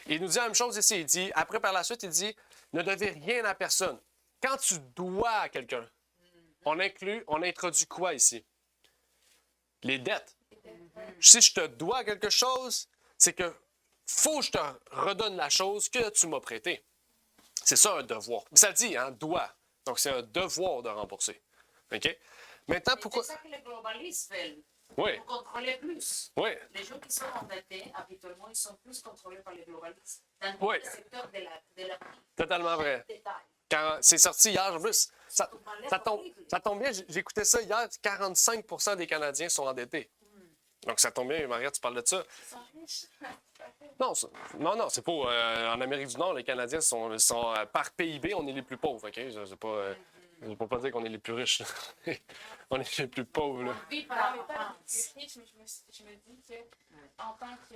Il nous dit la même chose ici. Il dit, après, par la suite, il dit, ne devez rien à personne. Quand tu dois à quelqu'un, on introduit quoi ici? Les dettes. Si je te dois quelque chose, c'est que faut que je te redonne la chose que tu m'as prêtée. C'est ça un devoir. Ça dit, hein, doit. Donc, c'est un devoir de rembourser. OK? Maintenant, pourquoi... C'est ça que les globalistes veulent. Oui. Pour contrôler plus. Oui. Les gens qui sont endettés, habituellement, ils sont plus contrôlés par les globalistes. Dans Oui. tous les secteurs de la vie. Totalement vrai. Détail. Quand c'est sorti hier, en plus, ça tombe bien, j'écoutais ça hier, 45 des Canadiens sont endettés. Donc, ça tombe bien, Maria, tu parles de ça. Ils sont riches. Non, c'est pas. En Amérique du Nord, les Canadiens sont par PIB, on est les plus pauvres, OK? C'est pas. Je ne peux pas dire qu'on est les plus riches. On est les plus pauvres, là. Oui, Non, par mais pas rapport les plus riches, mais je me dis que en tant que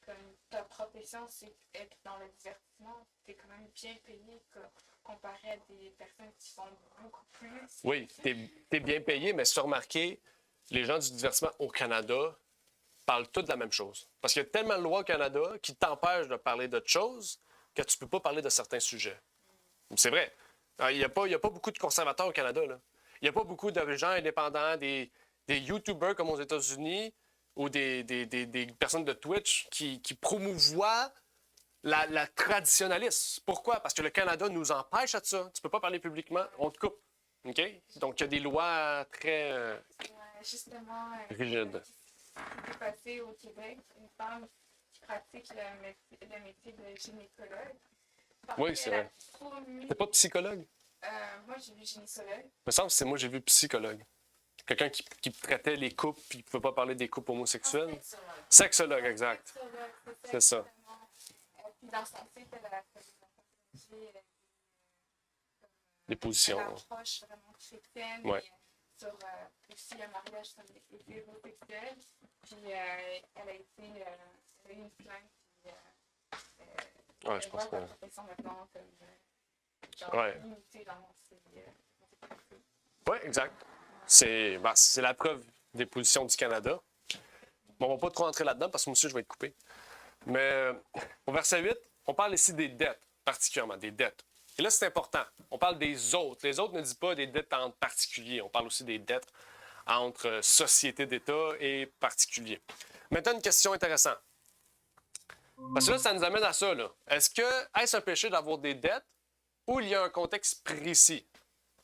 comme ta profession, c'est être dans le divertissement, t'es quand même bien payé comparé à des personnes qui sont beaucoup plus. Oui, t'es bien payé, mais si tu as remarqué, les gens du divertissement au Canada parlent tous de la même chose. Parce qu'il y a tellement de lois au Canada qui t'empêchent de parler d'autre chose que tu ne peux pas parler de certains sujets. C'est vrai. Il n'y a pas beaucoup de conservateurs au Canada, là. Il n'y a pas beaucoup de gens indépendants, des YouTubers comme aux États-Unis ou des personnes de Twitch qui promouvoient la traditionnalisme. Pourquoi? Parce que le Canada nous empêche de ça. Tu ne peux pas parler publiquement, on te coupe. OK? Donc, il y a des lois très Justement, rigides. qui s'est passé au Québec, une femme qui pratique le métier de gynécologue. Oui, c'est vrai. T'es pas psychologue? Moi, j'ai vu gynécologue. Il me semble que c'est moi, j'ai vu psychologue. Quelqu'un qui traitait les couples et qui ne pouvait pas parler des couples homosexuels. Sexologue, exact. C'est ça. Puis dans son site, elle a fait Les positions. une approche vraiment chrétienne. Ouais. Sur aussi le mariage hétérosexuel. Puis elle a eu une plainte. Ouais, je pense que. La profession maintenant comme Ouais. limitée dans ses Oui, exact. C'est la preuve des positions du Canada. Bon, on ne va pas trop entrer là-dedans parce que moi aussi, je vais être coupé. Mais au verset 8, on parle ici des dettes, particulièrement des dettes. Et là, c'est important. On parle des autres. Les autres ne disent pas des dettes entre particuliers. On parle aussi des dettes entre sociétés d'État et particuliers. Maintenant, une question intéressante. Parce que là, ça nous amène à ça. Est-ce un péché d'avoir des dettes ou il y a un contexte précis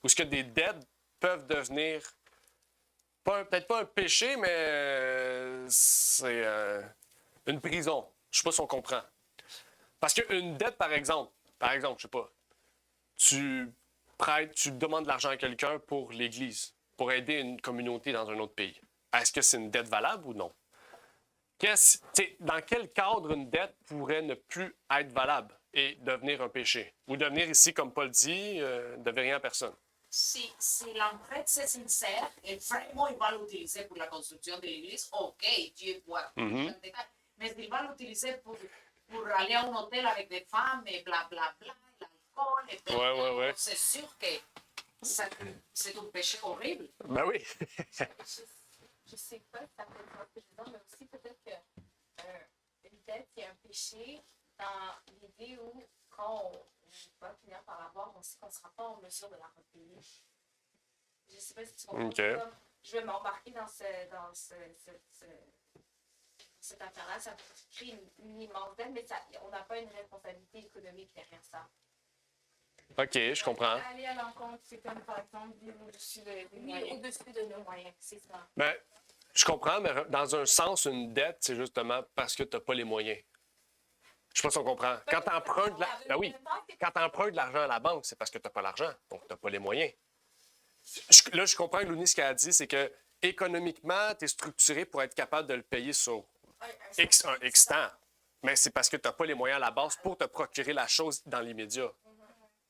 où est-ce que des dettes peuvent devenir, peut-être pas un péché, mais c'est une prison. Je ne sais pas si on comprend. Parce qu'une dette, par exemple, je sais pas, tu demandes de l'argent à quelqu'un pour l'Église, pour aider une communauté dans un autre pays. Est-ce que c'est une dette valable ou non? Dans quel cadre une dette pourrait ne plus être valable et devenir un péché? Ou devenir ici, comme Paul dit, de rien à personne? Si l'emprunte c'est sincère et vraiment il va l'utiliser pour la construction de l'église, ok, Dieu voit. Mais s'il va l'utiliser pour aller à un hôtel avec des femmes et blablabla, l'alcool, et Ouais. c'est sûr que c'est un péché horrible. Ben oui. Je sais pas si ça peut être un péché, mais aussi peut-être que une dette, c'est un péché dans l'idée où quand va finir par l'avoir, on sait qu'on ne sera pas en mesure de la repayer. Je ne sais pas si tu comprends. OK. Comme, je vais m'embarquer dans cette affaire-là, ça crée une immense dette, mais on n'a pas une responsabilité économique derrière ça. OK, je comprends. Aller à l'encontre, c'est comme par exemple vivre au-dessus des Oui, moyens. au-dessus de nos moyens, c'est ça. Ben, je comprends, mais dans un sens, une dette, c'est justement parce que tu n'as pas les moyens. Je sais pas si on comprend. Quand tu empruntes ben oui, quand tu empruntes de l'argent à la banque, c'est parce que tu n'as pas l'argent, donc tu n'as pas les moyens. Là, je comprends que Louni, ce qu'elle a dit, c'est que économiquement, tu es structuré pour être capable de le payer sur un X temps. Mais c'est parce que tu n'as pas les moyens à la base pour te procurer la chose dans l'immédiat.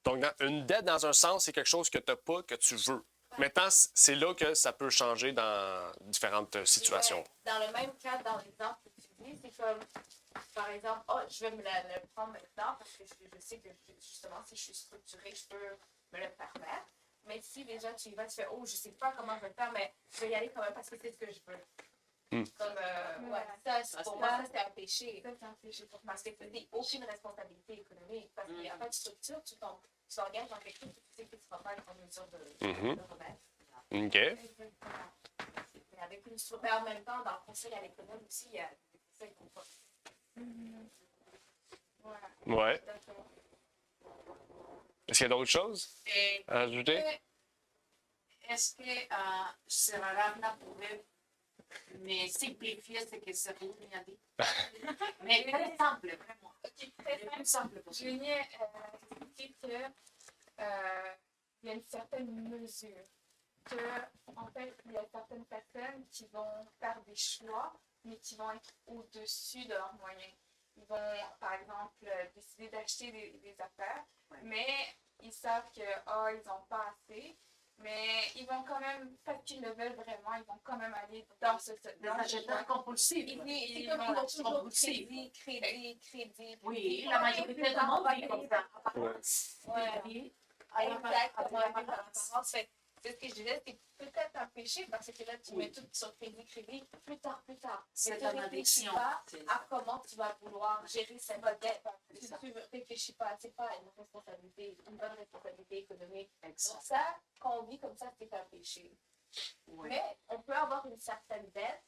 Donc, une dette, dans un sens, c'est quelque chose que tu n'as pas, que tu veux. Maintenant, c'est là que ça peut changer dans différentes situations. Dans le même cas, dans l'exemple que tu dis, c'est comme, par exemple, je vais me le prendre maintenant parce que je sais que, justement, si je suis structurée, je peux me le permettre. Mais si déjà tu y vas, tu fais, je sais pas comment je vais le faire, mais je vais y aller quand même parce que c'est ce que je veux. Comme, pour moi, ça, c'est un péché. Ça, c'est un péché pour Parce que tu n'as aucune responsabilité économique. Parce qu'il n'y a pas de structure, tu t'engages dans quelque chose que tu sais que tu ne seras pas en mesure de remettre. OK. Exactement. Mais avec une structure, mais en même temps, dans le conseil à l'économie aussi, il y a des conseils qu'on peut. Voilà. Ouais. D'accord. Est-ce qu'il y a d'autres choses Et à ajouter? est-ce que Sarah Ravna pouvait me simplifier ce que Serine a dit? Mais très simple, vraiment. Le plus simple possible. Julie explique qu'il y a une certaine mesure. En fait, il y a certaines personnes qui vont faire des choix, mais qui vont être au-dessus de leurs moyens. Ils vont, par exemple, décider d'acheter des affaires, mais ils savent qu'ils n'ont pas assez. Mais ils vont quand même, parce qu'ils le veulent vraiment, ils vont quand même aller dans ce Des acheteurs compulsifs. C'est Ils comme vont ils vont l'acheter toujours compulsif. crédit. Oui, la majorité du monde vit comme ça. Ouais. Exactement, avec l'apparence. C'est ce que je disais, c'est peut-être un péché parce que là, tu mets tout sur crédit, plus tard. C'est Mais tu une réfléchis addiction. pas C'est à comment tu vas vouloir gérer cette dette. Si tu ne réfléchis pas, c'est pas une bonne responsabilité économique. Donc exact. ça, quand on vit comme ça, c'est un péché. Oui. Mais on peut avoir une certaine dette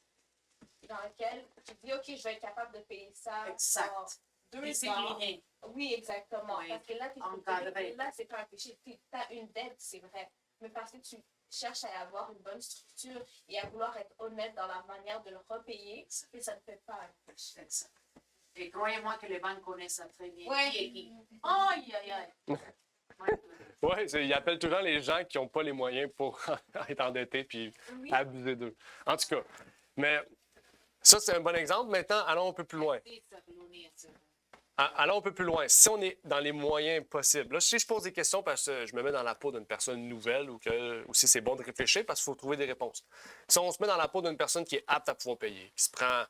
dans laquelle tu dis, OK, je vais être capable de payer ça Exact. en 2 ans. Discipliné. Oui, exactement. Oui. Parce que là, Encadré. là, c'est pas un péché. Tu as une dette, c'est vrai. Mais parce que tu cherches à avoir une bonne structure et à vouloir être honnête dans la manière de le repayer, et ça ne fait pas un péché. Exact. Et croyez-moi que les banques connaissent ça très bien. Ouais. Qui est qui? Aïe, aïe, aïe. Oui, ils appellent tout le temps les gens qui n'ont pas les moyens pour être endettés puis Oui. abuser d'eux. En tout cas, mais ça, c'est un bon exemple. Maintenant, allons un peu plus loin. Allons un peu plus loin. Si on est dans les moyens possibles, là, si je pose des questions parce que je me mets dans la peau d'une personne nouvelle ou si c'est bon de réfléchir parce qu'il faut trouver des réponses. Si on se met dans la peau d'une personne qui est apte à pouvoir payer, qui se prend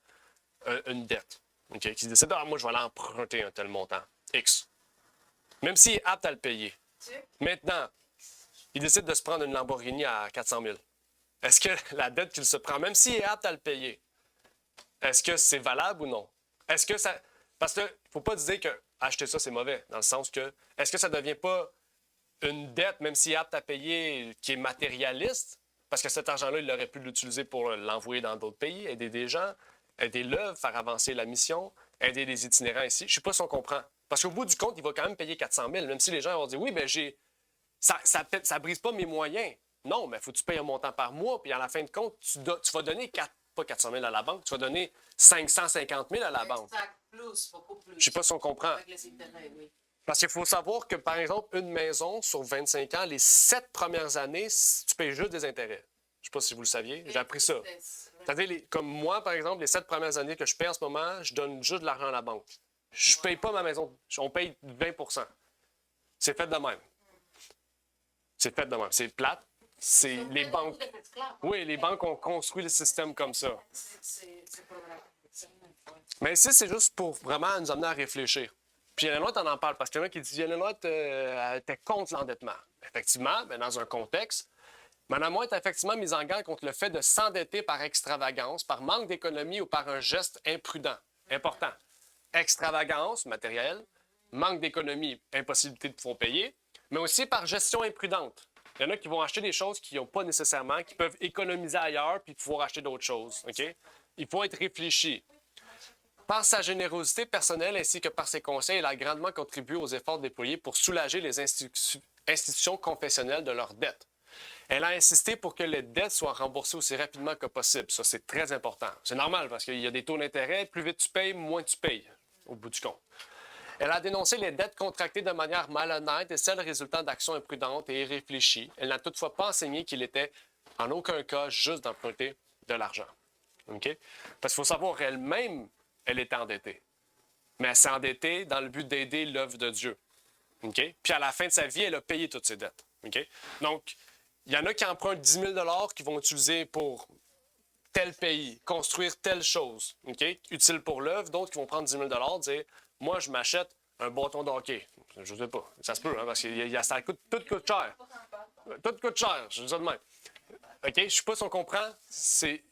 une dette, okay, qui se décide, moi, je vais aller emprunter un tel montant, X. Même s'il est apte à le payer. Maintenant, il décide de se prendre une Lamborghini à 400 000. Est-ce que la dette qu'il se prend, même s'il est apte à le payer, est-ce que c'est valable ou non? Est-ce que ça... Parce qu'il ne faut pas dire que acheter ça, c'est mauvais, dans le sens que, est-ce que ça ne devient pas une dette, même s'il est apte à payer, qui est matérialiste? Parce que cet argent-là, il aurait pu l'utiliser pour l'envoyer dans d'autres pays, aider des gens, aider l'œuvre, faire avancer la mission, aider les itinérants ici. Je ne sais pas si on comprend. Parce qu'au bout du compte, il va quand même payer 400 000, même si les gens vont dire, oui, mais ça ne brise pas mes moyens. Non, mais il faut que tu payes un montant par mois, puis à la fin de compte, tu vas donner pas 400 000 à la banque, tu vas donner 550 000 à la banque. Exact, plus, beaucoup plus. Je ne sais pas si on comprend. Avec les intérêts, oui. Parce qu'il faut savoir que, par exemple, une maison sur 25 ans, les 7 premières années, tu payes juste des intérêts. Je ne sais pas si vous le saviez, j'ai appris ça. C'est-à-dire, comme moi, par exemple, les 7 premières années que je paye en ce moment, je donne juste de l'argent à la banque. Je ne paye pas ma maison, on paye 20 %. C'est fait de même. C'est fait de même. C'est plate. C'est les banques. Oui, les banques ont construit le système comme ça. Mais ici, c'est juste pour vraiment nous amener à réfléchir. Puis Hélène White, on en parle parce qu'il y en a qui disent Hélène White était contre l'endettement. Effectivement, mais dans un contexte, Mme White a effectivement mis en garde contre le fait de s'endetter par extravagance, par manque d'économie ou par un geste imprudent. Important. Extravagance matérielle manque d'économie, impossibilité de pouvoir payer, mais aussi par gestion imprudente. Il y en a qui vont acheter des choses qu'ils n'ont pas nécessairement, qui peuvent économiser ailleurs puis pouvoir acheter d'autres choses. OK? Il faut être réfléchi. Par sa générosité personnelle ainsi que par ses conseils, elle a grandement contribué aux efforts déployés pour soulager les institutions confessionnelles de leurs dettes. Elle a insisté pour que les dettes soient remboursées aussi rapidement que possible. Ça, c'est très important. C'est normal parce qu'il y a des taux d'intérêt. Plus vite tu payes, moins tu payes, au bout du compte. Elle a dénoncé les dettes contractées de manière malhonnête et celles résultant d'actions imprudentes et irréfléchies. Elle n'a toutefois pas enseigné qu'il était en aucun cas juste d'emprunter de l'argent. OK? Parce qu'il faut savoir, elle-même, elle était endettée. Mais elle s'est endettée dans le but d'aider l'œuvre de Dieu. OK? Puis à la fin de sa vie, elle a payé toutes ses dettes. OK? Donc, il y en a qui empruntent 10 000 qu'ils vont utiliser pour tel pays, construire telle chose, OK? Utile pour l'œuvre. D'autres qui vont prendre 10 000 dire « Moi, je m'achète un bâton de hockey. » Je ne sais pas. Ça se peut, hein, parce que ça coûte, tout coûte cher. Tout coûte cher, je dis ça de même. OK? Je ne sais pas si on comprend. C'est...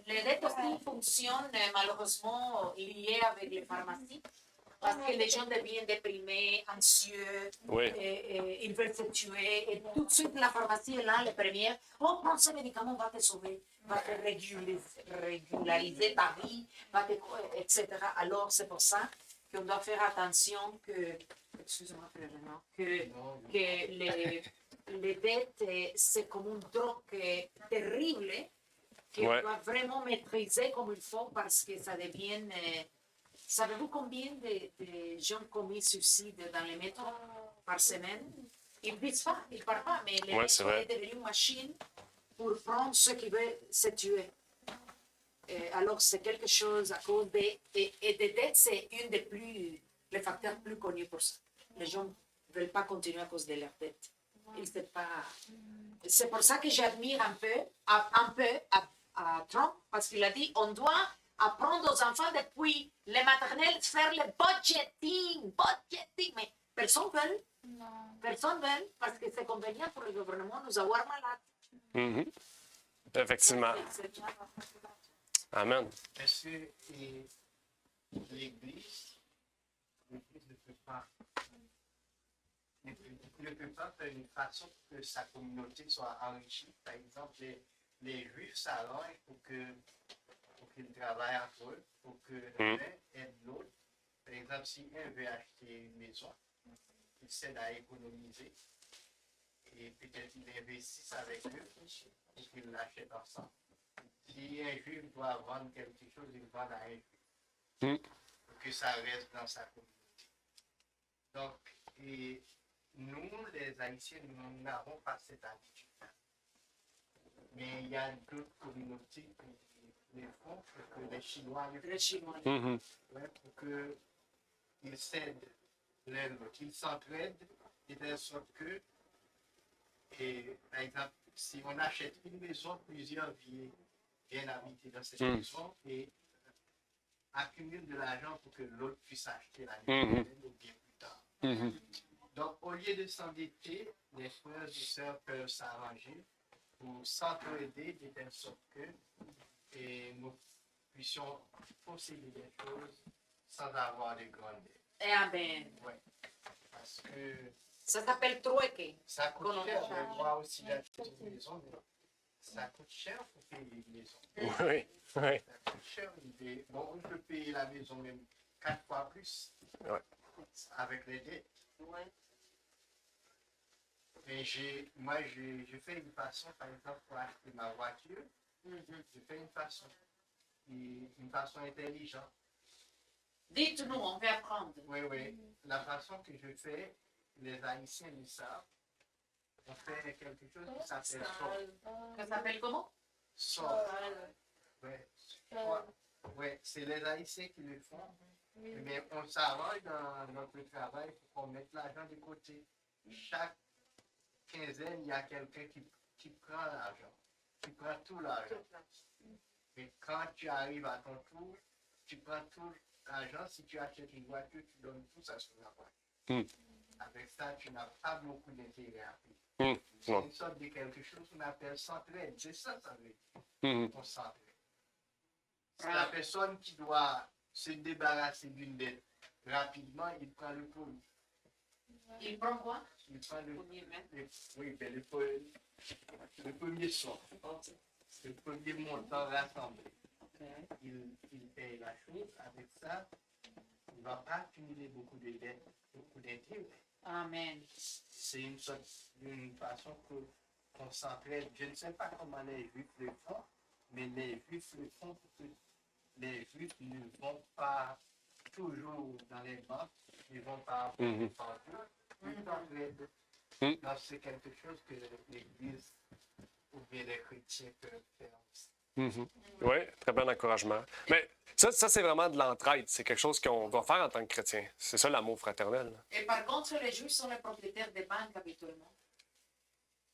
Les dettes aussi fonctionnent malheureusement liées avec les pharmacies. Parce que les gens deviennent déprimés, anxieux, Oui. Ils veulent se tuer. Et tout de suite, la pharmacie est là, les premières. Oh, prends ce médicament, va te sauver, va te régulariser ta vie, etc. Alors, c'est pour ça qu'on doit faire attention que, excusez-moi, que les dettes, c'est comme une drogue terrible qu'on doit vraiment maîtriser comme il faut parce que ça devient. Savez-vous combien de gens commis suicide dans les métros par semaine? Ils ne disent pas, ils ne parlent pas, mais les métros est devenu une machine pour prendre ceux qui veulent se tuer. Alors, c'est quelque chose à cause des... Et des dettes, c'est un les facteurs plus connus pour ça. Les gens ne veulent pas continuer à cause de leurs dettes. C'est pour ça que j'admire un peu à Trump, parce qu'il a dit on doit apprendre aux enfants depuis les maternelles faire le budgeting, mais personne ne veut. Personne ne veut, parce que c'est convenient pour le gouvernement nous avoir malades. Mm-hmm. Effectivement. Amen. Est-ce que l'Église ne peut pas faire une façon pour que sa communauté soit enrichie? Par exemple, les Juifs s'arrangent pour qu'ils travaillent entre eux, pour que l'un aide l'autre. Par exemple, si un veut acheter une maison, il s'aide à économiser et peut-être il investit avec eux pour qu'ils l'achètent ensemble. Si un Juif doit vendre quelque chose, il vend à un Juif pour que ça reste dans sa communauté. Donc, et nous, les Haïtiens, nous n'avons pas cette habitude-là. Mais il y a d'autres communautés qui les font pour que les Chinois le font. Ouais, pour qu'ils s'aident l'un l'autre, qu'ils s'entraident de telle sorte que, par exemple, si on achète une maison, plusieurs viennent habiter dans cette maison et accumulent de l'argent pour que l'autre puisse acheter la maison ou bien plus tard. Donc, au lieu de s'endetter, les frères et sœurs peuvent s'arranger pour s'entraider de telle sorte que nous puissions posséder des choses sans avoir de grandes dettes. Amen. Ouais. Parce que ça s'appelle trueque. Ça coûte cher. Moi aussi, j'achète une maison, mais ça coûte cher pour payer une maison. Oui. Ça coûte cher. Bon, on peut payer la maison même 4 fois plus avec les dettes. Ouais. Et moi, je fais une façon, par exemple, pour acheter ma voiture, je fais une façon intelligente. Dites-nous, on va apprendre. Oui. La façon que je fais, les Haïtiens le savent, on fait quelque chose qui s'appelle sol. Ça s'appelle comment? Sol. Oui, c'est les Haïtiens qui le font. Mais on s'arrange dans notre travail pour qu'on mette l'argent de côté. Chaque quinzaine, il y a quelqu'un qui prend l'argent, qui prend tout l'argent. Et quand tu arrives à ton tour, tu prends tout l'argent. Si tu achètes une voiture, tu donnes tout ça sur la voiture. Avec ça, tu n'as pas beaucoup d'intérêt à payer. C'est une sorte de quelque chose qu'on appelle s'entraide. C'est ça veut dire. On s'entraide. C'est la personne qui doit se débarrasser d'une dette rapidement, il prend le premier. Il prend quoi? Il prend Premier mètre. oui, ben le premier son, le premier montant rassemblé. Il paye la chose. Avec ça, il ne va pas accumuler beaucoup de dettes, beaucoup d'intérêts. Amen. C'est une façon qu'on s'entraide. Je ne sais pas comment les Juifs le font, mais les Juifs le font parce que les Juifs ne vont pas toujours dans les banques, ils ne vont pas Mhm. partout. Ils s'entraident. Mhm. Donc, c'est quelque chose que l'Église ou bien les chrétiens peuvent faire aussi. Mhm. Oui, très bon encouragement. Mais ça c'est vraiment de l'entraide. C'est quelque chose qu'on doit faire en tant que chrétien. C'est ça l'amour fraternel. Et par contre, les Juifs sont les propriétaires des banques habituellement.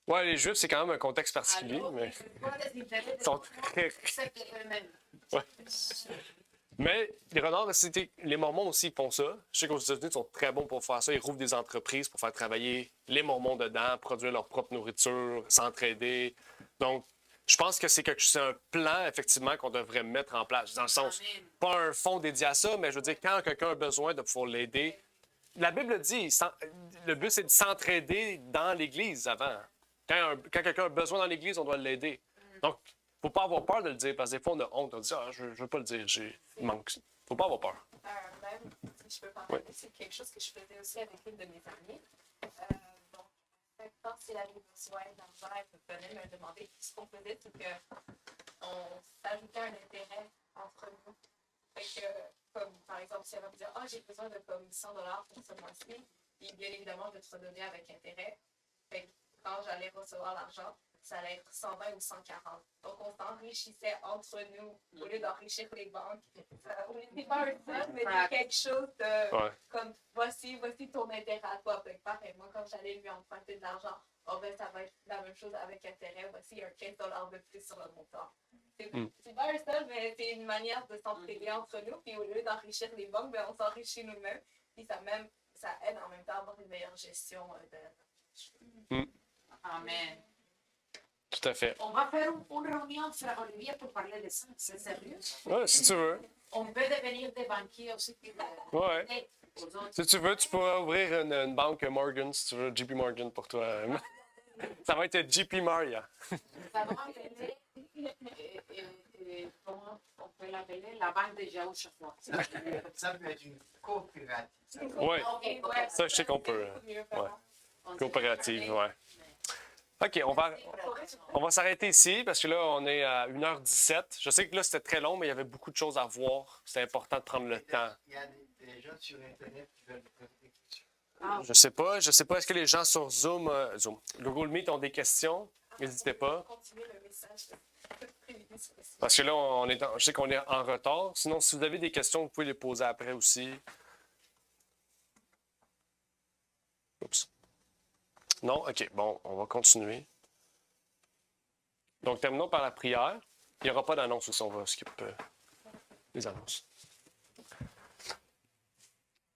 Oui, les Juifs, c'est quand même un contexte particulier, Alors, mais quelquefois, les intérêts ils sont des très... acceptent eux-mêmes. Ouais. Mais les renards de cité, les Mormons aussi font ça. Je sais qu'aux États-Unis, ils sont très bons pour faire ça. Ils rouvrent des entreprises pour faire travailler les Mormons dedans, produire leur propre nourriture, s'entraider. Donc, je pense que c'est un plan, effectivement, qu'on devrait mettre en place. Dans le sens, Amen. pas un fonds dédié à ça, mais je veux dire, quand quelqu'un a besoin de pouvoir l'aider, la Bible dit, le but, c'est de s'entraider dans l'Église avant. Quand quelqu'un a besoin dans l'Église, on doit l'aider. Donc, il ne faut pas avoir peur de le dire, parce que des fois, on a honte. On dit, je ne veux pas le dire, il manque. Il ne faut pas avoir peur. Même, si je peux partager, c'est quelque chose que je faisais aussi avec une de mes amies. Donc, quand il avait besoin d'argent, elle venait me demander ce qu'on faisait, c'est qu'on s'ajoutait un intérêt entre nous. Fait que, comme par exemple, si elle va me dire, j'ai besoin de comme $100 pour ce mois-ci, puis bien évidemment, je vais te redonner avec intérêt. Fait que quand j'allais recevoir l'argent, ça allait être 120 ou 140. Donc, on s'enrichissait entre nous au lieu d'enrichir les banques. On n'était pas un seul, mais c'est quelque chose de Ouais. comme voici ton intérêt à toi. Fait que pareil, moi, quand j'allais lui emprunter de l'argent, ça va être la même chose avec intérêt. Voici un $15 de plus sur le montant. C'est pas un seul, mais c'est une manière de s'entraider entre nous. Puis au lieu d'enrichir les banques, ben, on s'enrichit nous-mêmes. Puis ça aide en même temps à avoir une meilleure gestion de. Amen. Tout à fait. On va faire une réunion, frère Olivier, pour parler de ça. C'est sérieux? Ouais, si tu veux. On peut devenir des banquiers aussi. Ouais. Hey, aux autres. Si tu veux, tu pourras ouvrir une banque Morgan, si tu veux, JP Morgan pour toi. Ça va être JP Maria. Ça va appeler, comment on peut l'appeler? La banque de Jaouchafoua. Ça peut être une coopérative. Oui, OK, ça, je sais qu'on peut. Ouais. Coopérative, ouais. OK, on va s'arrêter ici parce que là, on est à 1h17. Je sais que là, c'était très long, mais il y avait beaucoup de choses à voir. C'était important de prendre le temps. Il y a des gens sur Internet qui veulent poser des questions. Je sais pas. Est-ce que les gens sur Zoom, Google Meet ont des questions? N'hésitez pas. Continuer le message. Parce que là, je sais qu'on est en retard. Sinon, si vous avez des questions, vous pouvez les poser après aussi. Oups. Non? OK. Bon, on va continuer. Donc, terminons par la prière. Il n'y aura pas d'annonce aussi. On va skip les annonces.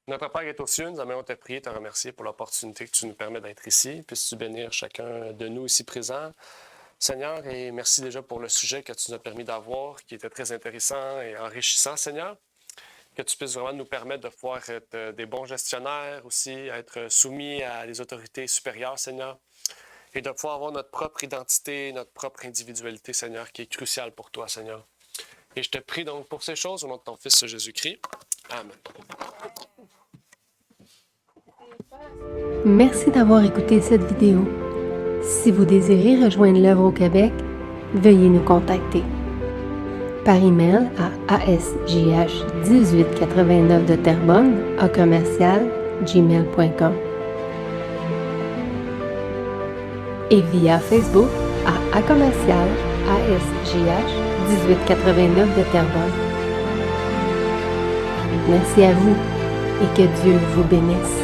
Notre Père est aux cieux, nous aimons te prier, te remercier pour l'opportunité que tu nous permets d'être ici. Puisses-tu bénir chacun de nous ici présents. Seigneur, et merci déjà pour le sujet que tu nous as permis d'avoir, qui était très intéressant et enrichissant, Seigneur. Que tu puisses vraiment nous permettre de pouvoir être des bons gestionnaires aussi, être soumis à des autorités supérieures, Seigneur, et de pouvoir avoir notre propre identité, notre propre individualité, Seigneur, qui est cruciale pour toi, Seigneur. Et je te prie donc pour ces choses au nom de ton Fils Jésus-Christ. Amen. Merci d'avoir écouté cette vidéo. Si vous désirez rejoindre l'œuvre au Québec, veuillez nous contacter par email à asjh1889 de Terrebonne @gmail.com et via Facebook à commercial asjh1889 de Terrebonne. Merci à vous et que Dieu vous bénisse.